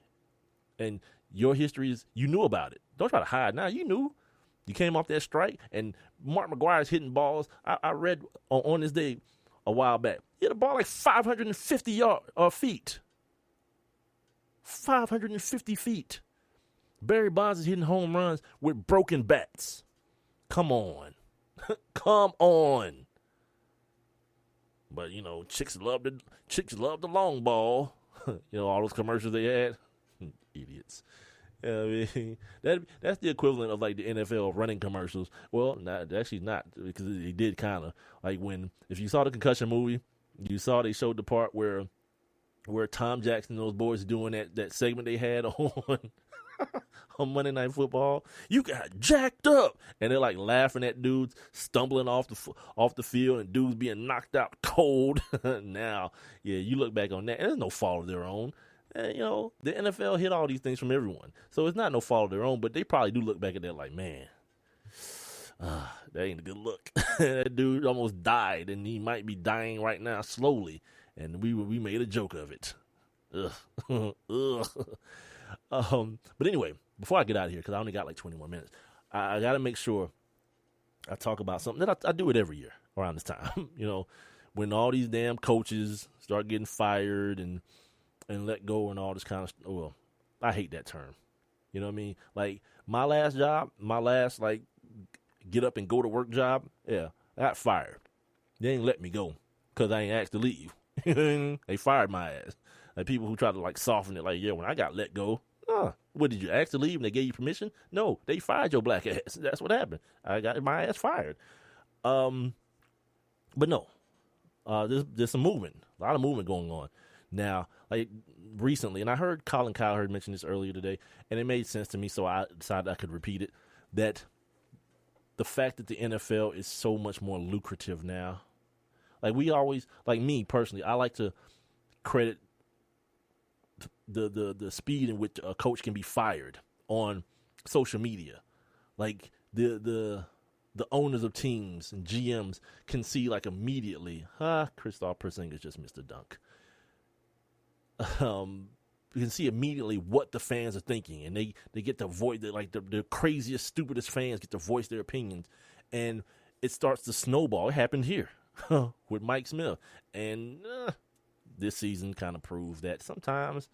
D: And your history is, you knew about it. Don't try to hide now. You knew. You came off that strike, and Mark McGwire's hitting balls. I read on this day a while back. He hit a ball like 550 feet. 550 feet. Barry Bonds is hitting home runs with broken bats. Come on. Come on. But, chicks love the long ball. All those commercials they had. Idiots. I mean, that's the equivalent of like the NFL running commercials. Well, actually not, because they did kind of like if you saw the concussion movie, you saw they showed the part where Tom Jackson and those boys doing that segment they had on Monday Night Football. You got jacked up, and they're like laughing at dudes stumbling off the field and dudes being knocked out cold. Now, yeah, you look back on that, and there's no fault of their own. And, the NFL hit all these things from everyone. So it's not no fault of their own, but they probably do look back at that like, man, that ain't a good look. That dude almost died, and he might be dying right now slowly, and we made a joke of it. Ugh. Ugh. But anyway, before I get out of here, because I only got like 20 more minutes, I got to make sure I talk about something that I do it every year around this time. When all these damn coaches start getting fired and let go and all this kind of stuff. Well, I hate that term. You know what I mean? Like my last job, like get up and go to work job, yeah, I got fired. They ain't let me go because I ain't asked to leave. They fired my ass. Like people who try to like soften it, like, yeah, when I got let go, what did you ask to leave and they gave you permission? No, they fired your black ass. That's what happened. I got my ass fired. But no, there's some movement, a lot of movement going on now. Like recently, and I heard Colin Cowherd mention this earlier today, and it made sense to me, so I decided I could repeat it. That the fact that the NFL is so much more lucrative now. Like we always, like me personally, I like to credit the speed in which a coach can be fired on social media. Like the owners of teams and GMs can see like immediately, Kristaps Porzingis just missed a dunk. You can see immediately what the fans are thinking, and they get to voice, like the craziest, stupidest fans get to voice their opinions, and it starts to snowball. It happened here with Mike Smith, and this season kind of proved that sometimes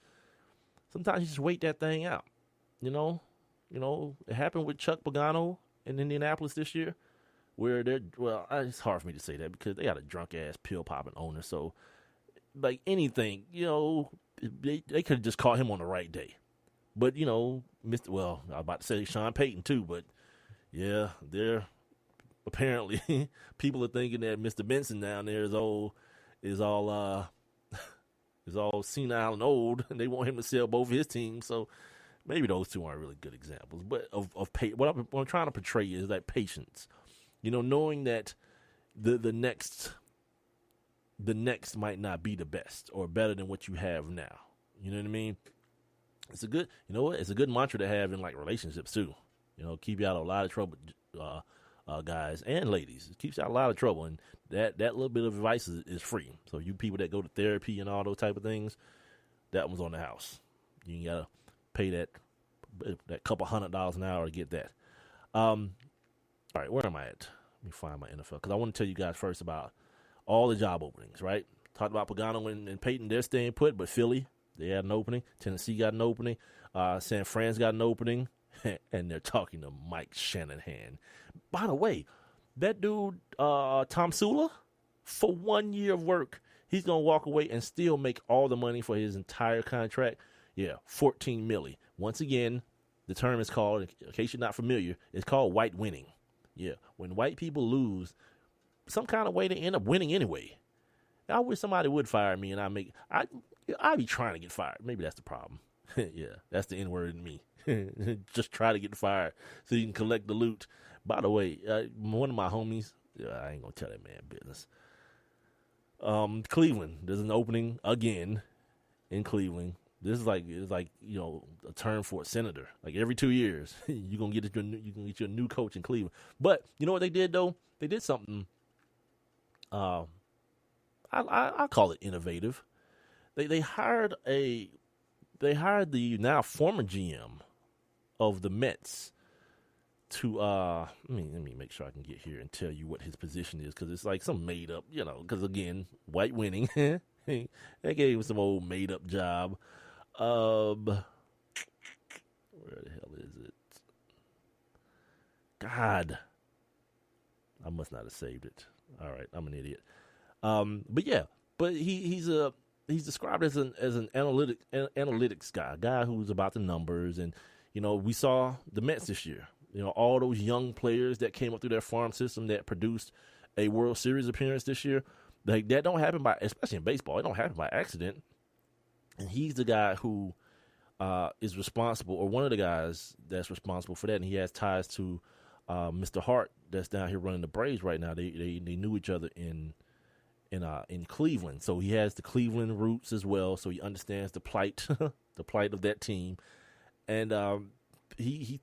D: you just wait that thing out. You know, it happened with Chuck Pagano in Indianapolis this year, where it's hard for me to say that because they got a drunk ass pill popping owner. So, like anything, they could have just caught him on the right day. But I was about to say Sean Payton too, but yeah, they're apparently people are thinking that Mr. Benson down there is all senile and old, and they want him to sell both of his teams. So maybe those two aren't really good examples. But what I'm trying to portray is that patience. Knowing that the next might not be the best or better than what you have now. You know what I mean? It's a good, it's a good mantra to have in like relationships too. Keep you out of a lot of trouble, guys and ladies. It keeps you out of a lot of trouble, and that little bit of advice is free. So you people that go to therapy and all those type of things, that one's on the house. You ain't gotta pay that couple $100 an hour to get that. All right, where am I at? Let me find my NFL because I want to tell you guys first about all the job openings, right? Talked about Pagano and Peyton, they're staying put, but Philly, they had an opening. Tennessee got an opening. San Fran's got an opening. And they're talking to Mike Shanahan. By the way, that dude, Tom Sula, for 1 year of work, he's going to walk away and still make all the money for his entire contract. Yeah, $14 million. Once again, the term is called, in case you're not familiar, it's called white winning. Yeah, when white people lose, some kind of way they end up winning anyway. I wish somebody would fire me and I'd be trying to get fired. Maybe that's the problem. Yeah, that's the N-word in me. Just try to get fired so you can collect the loot. By the way, one of my homies, I ain't gonna tell that man business. Cleveland, there's an opening again in Cleveland. This is it's like a term for a senator. Like every 2 years, you can get your new coach in Cleveland. But you know what they did though? They did something. I call it innovative. They hired the now former GM of the Mets to let me make sure I can get here and tell you what his position is, because it's like some made up, because again, white winning. They gave him some old made up job. Where the hell is it? God, I must not have saved it. All right, I'm an idiot. But he's described as an analytics guy, a guy who's about the numbers. And, we saw the Mets this year, all those young players that came up through their farm system that produced a World Series appearance this year. Like that don't happen especially in baseball, it don't happen by accident. And he's the guy who is responsible, or one of the guys that's responsible for that. And he has ties to Mr. Hart that's down here running the Braves right now. They knew each other in Cleveland, so he has the Cleveland roots as well. So he understands the plight, the plight of that team, and he's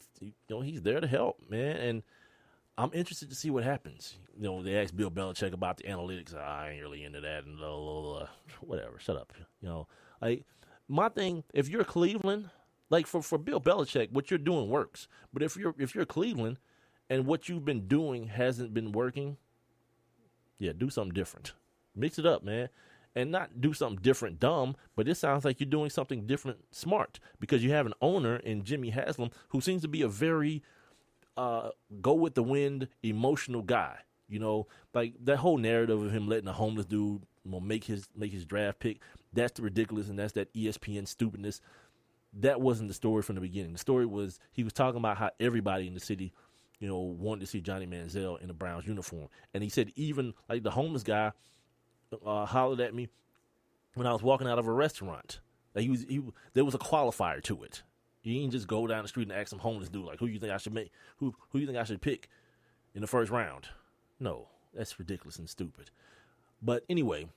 D: there to help, man. And I'm interested to see what happens. They asked Bill Belichick about the analytics. I ain't really into that, and whatever. Shut up. Like my thing. If you're Cleveland, like for Bill Belichick, what you're doing works. But if you're Cleveland, and what you've been doing hasn't been working, yeah, do something different. Mix it up, man. and not do something different dumb, but it sounds like you're doing something different smart, because you have an owner in Jimmy Haslam who seems to be a very go with the wind, emotional guy. You know, like that whole narrative of him letting a homeless dude make his draft pick, that's the ridiculous, and that's that ESPN stupidness. That wasn't the story from the beginning. The story was he was talking about how everybody in the city, you know, wanted to see Johnny Manziel in a Browns uniform. And he said even like the homeless guy hollered at me when I was walking out of a restaurant. Like there was a qualifier to it. You didn't just go down the street and ask some homeless dude like, who you think I should make? Who you think I should pick in the first round? No, that's ridiculous and stupid. But anyway,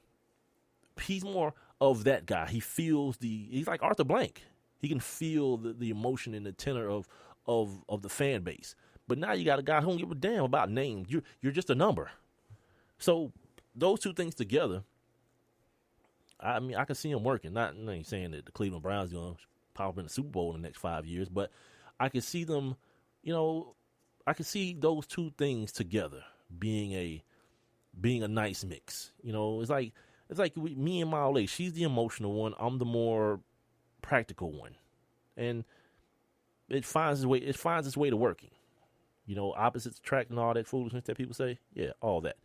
D: he's more of that guy. He's like Arthur Blank. He can feel the emotion and the tenor of the fan base. But now you got a guy who don't give a damn about names. You're just a number. So those two things together, I mean, I can see him working. I ain't saying that the Cleveland Browns are going to pop up in the Super Bowl in the next 5 years, but I can see them, you know, I can see those two things together being a nice mix. You know, it's like me and my old lady. She's the emotional one. I'm the more practical one, and it finds its way to working. You know, opposites attract and all that foolishness that people say. Yeah, all that.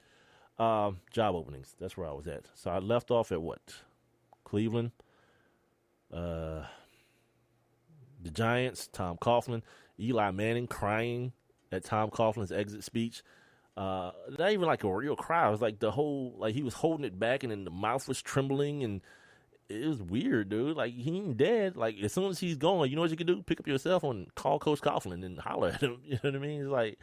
D: Job openings. That's where I was at. So I left off at what? Cleveland. The Giants. Tom Coughlin. Eli Manning crying at Tom Coughlin's exit speech. Not even like a real cry. It was like he was holding it back, and then the mouth was trembling, and it was weird, dude. Like, he ain't dead. Like, as soon as he's gone, you know what you can do? Pick up your cell phone and call Coach Coughlin and holler at him. You know what I mean? It's like,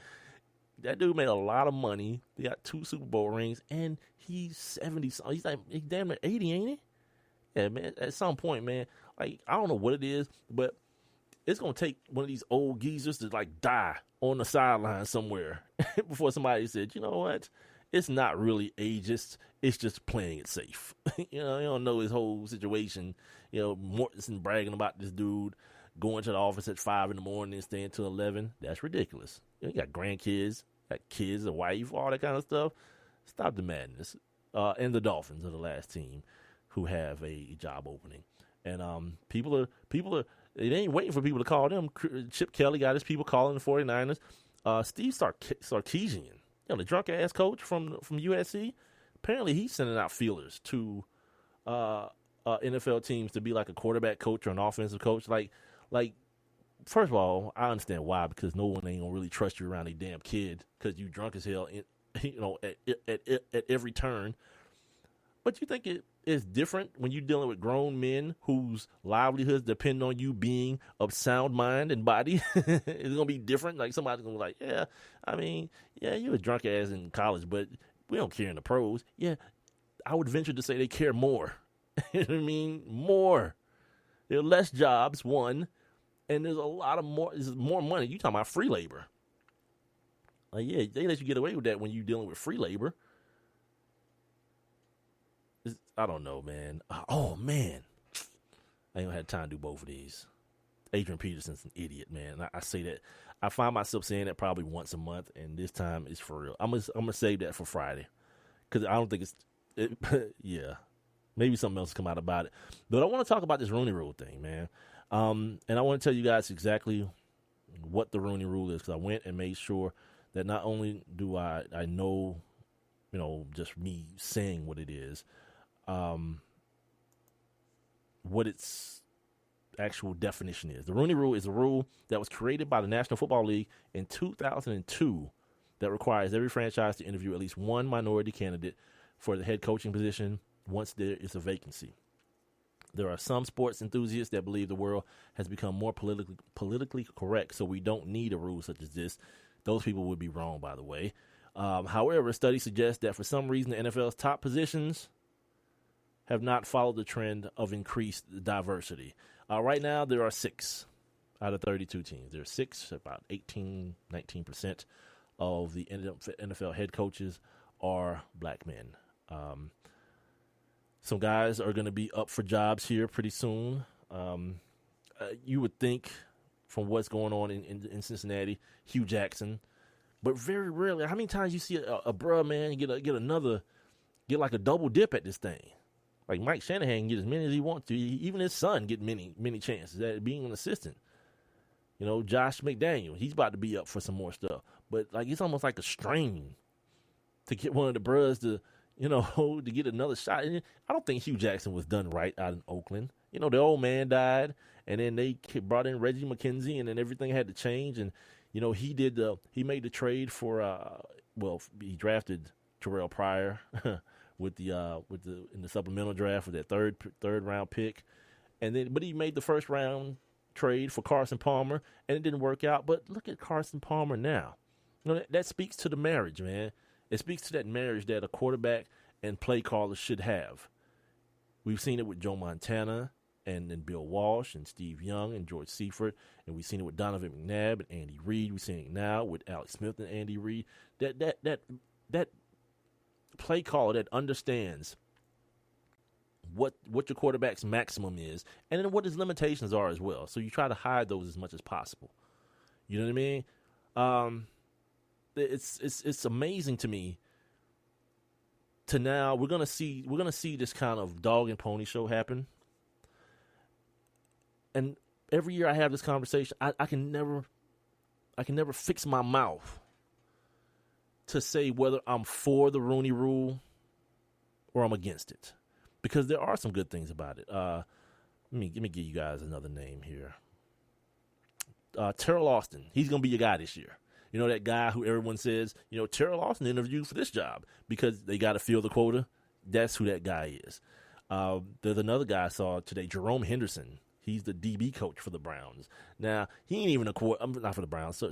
D: that dude made a lot of money. He got 2 Super Bowl rings, and he's 70. He's damn near 80, ain't he? Yeah, man. At some point, man, like, I don't know what it is, but it's going to take one of these old geezers to, like, die on the sideline somewhere before somebody said, you know what? It's not really ageist. It's just playing it safe. You know, you don't know his whole situation. You know, Mortensen bragging about this dude going to the office at 5 in the morning and staying till 11. That's ridiculous. You know, you got grandkids, got kids, a wife, all that kind of stuff. Stop the madness. And the Dolphins are the last team who have a job opening. And people are they ain't waiting for people to call them. Chip Kelly got his people calling the 49ers. Steve Sarkisian, you know, the drunk ass coach from USC, apparently he's sending out feelers to NFL teams to be like a quarterback coach or an offensive coach. Like, first of all, I understand why, because no one ain't gonna really trust you around a damn kid because you drunk as hell, you know, at every turn. But you think it is different when you're dealing with grown men whose livelihoods depend on you being of sound mind and body? It's going to be different. Like, somebody's going to be like, yeah, I mean, yeah, you were drunk ass in college, but we don't care in the pros. Yeah, I would venture to say they care more. You know what I mean? More. There are less jobs, one, and there's more money. You talking about free labor. Like, yeah, they let you get away with that when you're dealing with free labor. I don't know, man. Oh, man. I ain't gonna have time to do both of these. Adrian Peterson's an idiot, man. I say that. I find myself saying that probably once a month, and this time it's for real. I'm gonna save that for Friday, because I don't think yeah. Maybe something else will come out about it. But I want to talk about this Rooney Rule thing, man. And I want to tell you guys exactly what the Rooney Rule is, because I went and made sure that not only do I know, you know, just me saying what it is, what its actual definition is. The Rooney Rule is a rule that was created by the National Football League in 2002 that requires every franchise to interview at least one minority candidate for the head coaching position once there is a vacancy. There are some sports enthusiasts that believe the world has become more politically correct, so we don't need a rule such as this. Those people would be wrong, by the way. However, studies suggest that for some reason the NFL's top positions have not followed the trend of increased diversity. Right now, there are 6 out of 32 teams. There are 6, about 18, 19% of the NFL head coaches are black men. Some guys are going to be up for jobs here pretty soon. You would think, from what's going on in Cincinnati, Hugh Jackson, but very rarely. How many times you see a bruh man get like a double dip at this thing? Like Mike Shanahan can get as many as he wants to. Even his son get many chances at being an assistant. You know, Josh McDaniel, he's about to be up for some more stuff. But like it's almost like a strain to get one of the bros to, you know, to get another shot. And I don't think Hugh Jackson was done right out in Oakland. You know, the old man died, and then they brought in Reggie McKenzie, and then everything had to change. And you know, he made the trade for he drafted Terrell Pryor with the in the supplemental draft with that third round pick, but he made the first round trade for Carson Palmer, and it didn't work out. But look at Carson Palmer now. You know, that speaks to the marriage, man. It speaks to that marriage that a quarterback and play caller should have. We've seen it with Joe Montana and then Bill Walsh and Steve Young and George Seifert, and we've seen it with Donovan McNabb and Andy Reid. We're seeing it now with Alex Smith and Andy Reid. That play caller that understands what your quarterback's maximum is, and then what his limitations are as well. So you try to hide those as much as possible. You know what I mean? It's amazing to me. To now, we're gonna see this kind of dog and pony show happen. And every year I have this conversation, I can never fix my mouth to say whether I'm for the Rooney Rule or I'm against it, because there are some good things about it. Let me give you guys another name here. Terrell Austin. He's gonna be your guy this year. You know, that guy who everyone says, you know, Terrell Austin interviewed for this job because they got to fill the quota. That's who that guy is. There's another guy I saw today, Jerome Henderson. He's the DB coach for the Browns. Now, he ain't even not for the Browns,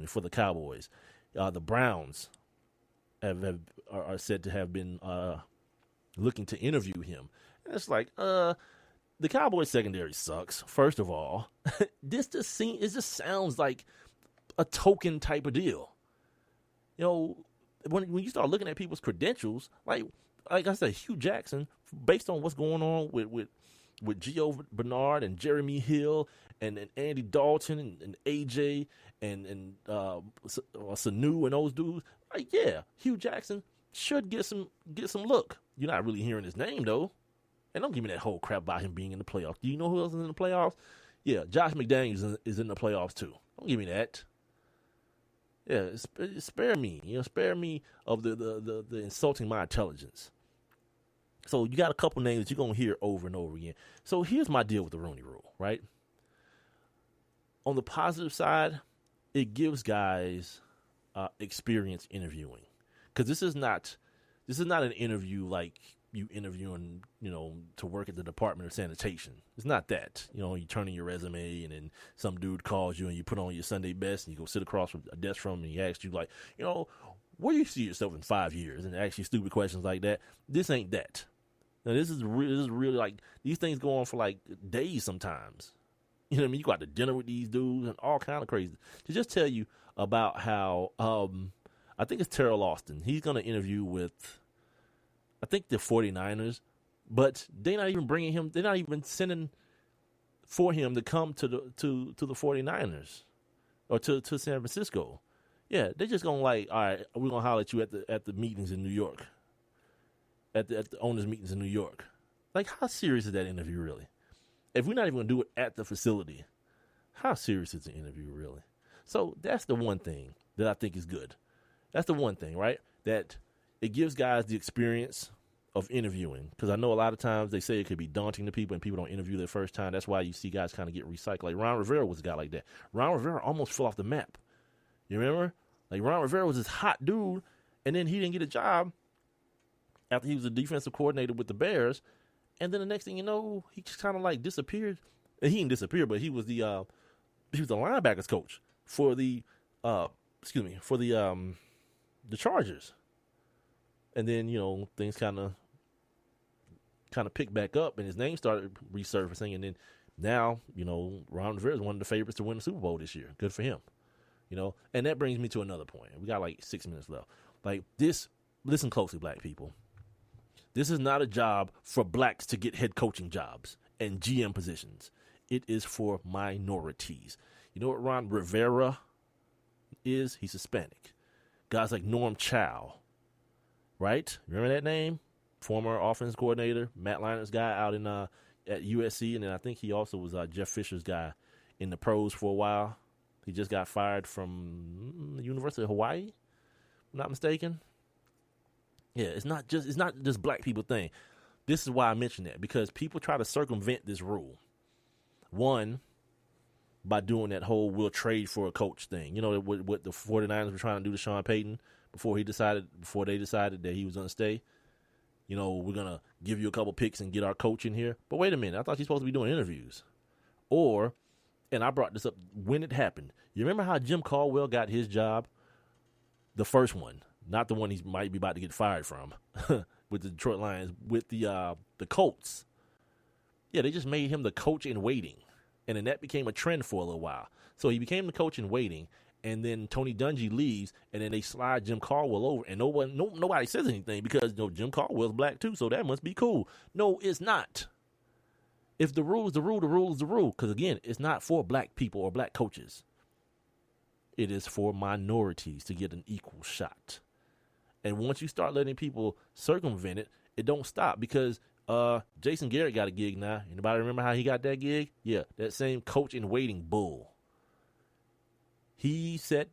D: for the Cowboys. The Browns are said to have been looking to interview him. And it's like, the Cowboys secondary sucks, first of all. It just sounds like a token type of deal. You know, when you start looking at people's credentials, like I said, Hugh Jackson, based on what's going on with Gio Bernard and Jeremy Hill and Andy Dalton and AJ and Sanu and those dudes, like, yeah, Hugh Jackson should get some look. You're not really hearing his name though, and don't give me that whole crap about him being in the playoffs. Do you know who else is in the playoffs? Yeah, Josh McDaniels is in the playoffs too. Don't give me that. Yeah, spare me. You know, spare me of the insulting my intelligence. So you got a couple names that you're going to hear over and over again. So here's my deal with the Rooney Rule, right? On the positive side, it gives guys experience interviewing. Because this is not an interview like you interviewing, you know, to work at the Department of Sanitation. It's not that. You know, you turn in your resume and then some dude calls you and you put on your Sunday best and you go sit across from a desk from him and he asks you, like, you know, where do you see yourself in 5 years? And ask you stupid questions like that. This ain't that. Now, this is really like, these things go on for like days sometimes. You know what I mean? You go out to dinner with these dudes and all kind of crazy. To just tell you about how, I think it's Terrell Austin. He's going to interview with, I think, the 49ers, but they're not even bringing him. They're not even sending for him to come to the 49ers or to San Francisco. Yeah, they're just gonna like, all right, we're gonna holler at you at the meetings in New York, at the owners' meetings in New York. Like, how serious is that interview really? If we're not even gonna do it at the facility, how serious is the interview really? So that's the one thing that I think is good. That's the one thing, right? That it gives guys the experience of interviewing, because I know a lot of times they say it could be daunting to people and people don't interview their first time. That's why you see guys kind of get recycled. Like Ron Rivera was a guy like that. Ron Rivera almost fell off the map. You remember? Like, Ron Rivera was this hot dude, and then he didn't get a job after he was a defensive coordinator with the Bears, and then the next thing you know, he just kind of like disappeared. And he didn't disappear, but he was the linebackers coach for the Chargers. And then, you know, things kind of picked back up, and his name started resurfacing. And then now, you know, Ron Rivera is one of the favorites to win the Super Bowl this year. Good for him, you know. And that brings me to another point. We got like 6 minutes left. Like this, listen closely, black people. This is not a job for blacks to get head coaching jobs and GM positions. It is for minorities. You know what Ron Rivera is? He's Hispanic. Guys like Norm Chow. Right? Remember that name? former offense coordinator, Matt Leinert's guy out in at USC, and then I think he also was Jeff Fisher's guy in the pros for a while. He just got fired from the University of Hawaii, if I'm not mistaken. Yeah, it's not just black people thing. This is why I mention that, because people try to circumvent this rule. One, by doing that whole we'll trade for a coach thing. You know what the 49ers were trying to do to Sean Payton before they decided that he was going to stay. You know, we're going to give you a couple picks and get our coach in here. But wait a minute, I thought you're supposed to be doing interviews. Or, and I brought this up when it happened. You remember how Jim Caldwell got his job? The first one, not the one he might be about to get fired from with the Detroit Lions, with the Colts. Yeah, they just made him the coach in waiting. And then that became a trend for a little while. So he became the coach in waiting, and then Tony Dungy leaves, and then they slide Jim Caldwell over, and nobody says anything because Jim Caldwell's black too, so that must be cool. No, it's not. If the rule is the rule, the rule is the rule. Because again, it's not for black people or black coaches. It is for minorities to get an equal shot. And once you start letting people circumvent it, it don't stop, because Jason Garrett got a gig now. Anybody remember how he got that gig? Yeah, that same coach in waiting bull. He set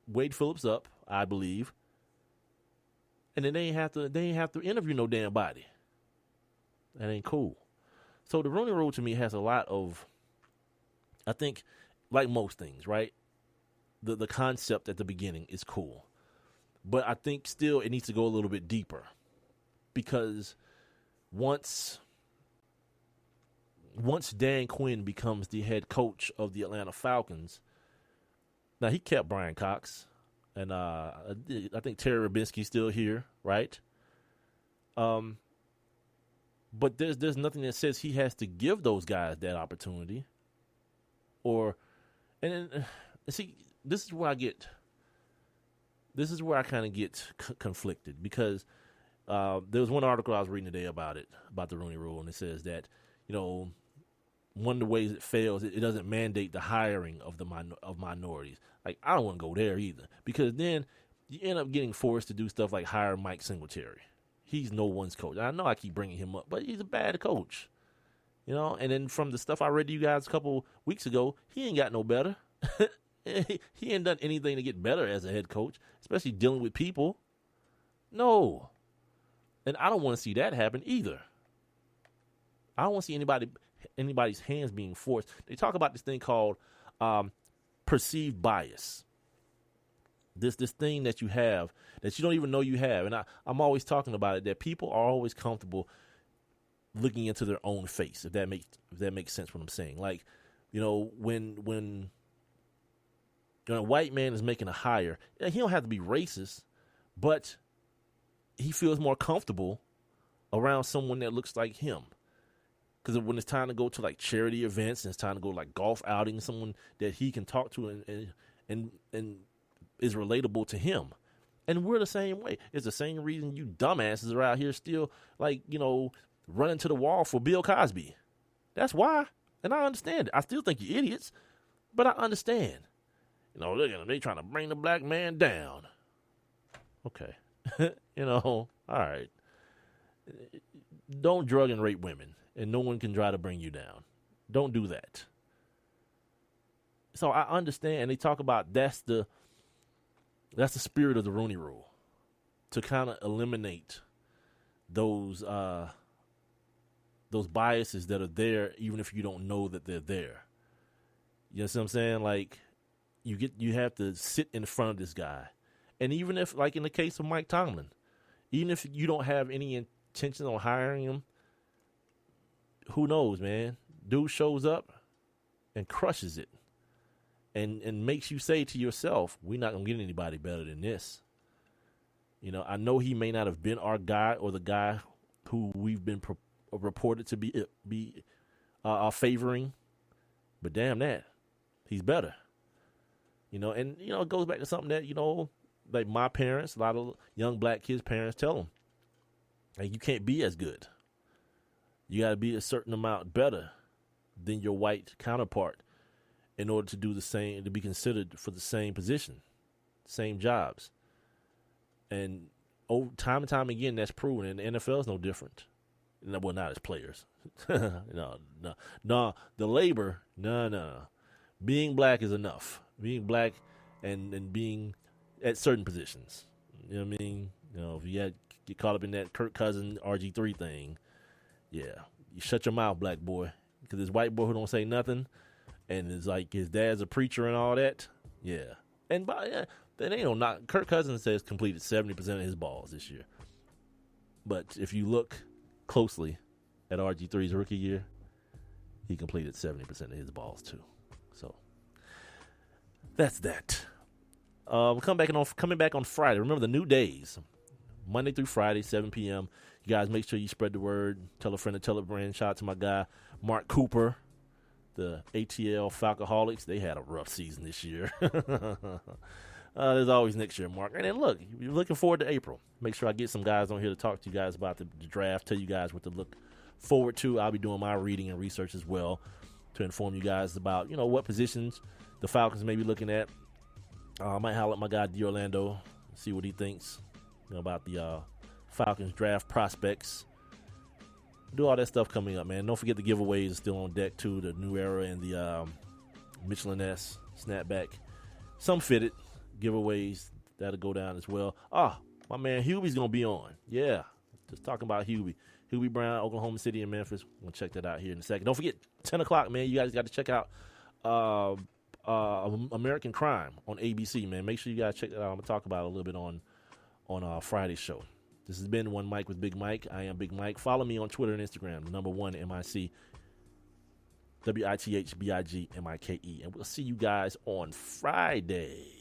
D: Wade Phillips up, I believe, and then they ain't have to interview no damn body. That ain't cool. So the Rooney Rule to me has a lot of, I think, like most things, right? The concept at the beginning is cool, but I think still it needs to go a little bit deeper, because once Dan Quinn becomes the head coach of the Atlanta Falcons, now he kept Brian Cox, and I think Terry Rabinski's still here, right? But there's nothing that says he has to give those guys that opportunity, and see, this is where I kind of get conflicted, because there was one article I was reading today about the Rooney Rule, and it says that, one of the ways it fails, it doesn't mandate the hiring of minorities. Like, I don't want to go there either, because then you end up getting forced to do stuff like hire Mike Singletary. He's no one's coach. I know I keep bringing him up, but he's a bad coach. And then from the stuff I read to you guys a couple weeks ago, he ain't got no better. He ain't done anything to get better as a head coach, especially dealing with people. No. And I don't want to see that happen either. I don't want to see anybody's hands being forced. They talk about this thing called perceived bias. This thing that you have that you don't even know you have. And I'm always talking about it, that people are always comfortable looking into their own face, if that makes sense what I'm saying. Like, when a white man is making a hire, he don't have to be racist, but he feels more comfortable around someone that looks like him. Because when it's time to go to like charity events and it's time to go like golf outings, someone that he can talk to and is relatable to him. And we're the same way. It's the same reason you dumbasses are out here still running to the wall for Bill Cosby. That's why. And I understand it. I still think you're idiots, but I understand. Look at them. They trying to bring the black man down. Okay. All right. Don't drug and rape women, and no one can try to bring you down. Don't do that. So I understand, and they talk about that's the spirit of the Rooney Rule, to kind of eliminate those biases that are there, even if you don't know that they're there. You know what I'm saying? Like, you have to sit in front of this guy. And even if, like in the case of Mike Tomlin, even if you don't have any intention on hiring him, who knows, man? Dude shows up and crushes it and makes you say to yourself, we're not going to get anybody better than this. I know he may not have been our guy or the guy who we've been reported to be favoring, but damn that, he's better. And it goes back to something that, like my parents, a lot of young black kids' parents tell them, like, you can't be as good. You got to be a certain amount better than your white counterpart in order to do the same, to be considered for the same position, same jobs. And time and time again, that's proven. And the NFL is no different. Well, not as players. No. The labor, no. Being black is enough. Being black and being at certain positions. You know what I mean? If you get caught up in that Kirk Cousins RG3 thing, yeah, you shut your mouth, black boy. Because this white boy who don't say nothing, and it's like his dad's a preacher and all that, yeah. And that ain't no knock. Kirk Cousins says completed 70% of his balls this year. But if you look closely at RG3's rookie year, he completed 70% of his balls too. So that's that. Coming back on Friday. Remember the new days, Monday through Friday, 7 p.m. You guys make sure you spread the word. Tell a friend to tell a friend. Shout out to my guy Mark Cooper, the ATL Falcoholics. They had a rough season this year. There's always next year, Mark. And then look, you're looking forward to April. Make sure I get some guys on here to talk to you guys about the draft, tell you guys what to look forward to. I'll be doing my reading and research as well to inform you guys about, what positions the Falcons may be looking at. I might holler at my guy D'Orlando, see what he thinks about the Falcons draft prospects. Do all that stuff coming up, man. Don't forget the giveaways are still on deck, too. The New Era and the Michelin S snapback. Some fitted giveaways. That'll go down as well. My man Hubie's going to be on. Yeah, just talking about Hubie. Hubie Brown, Oklahoma City and Memphis. We'll check that out here in a second. Don't forget, 10 o'clock, man. You guys got to check out American Crime on ABC, man. Make sure you guys check that out. I'm going to talk about it a little bit on Friday's show. This has been One Mic with Big Mike. I am Big Mike. Follow me on Twitter and Instagram, #1 MIC, WITHBIGMIKE. And we'll see you guys on Friday.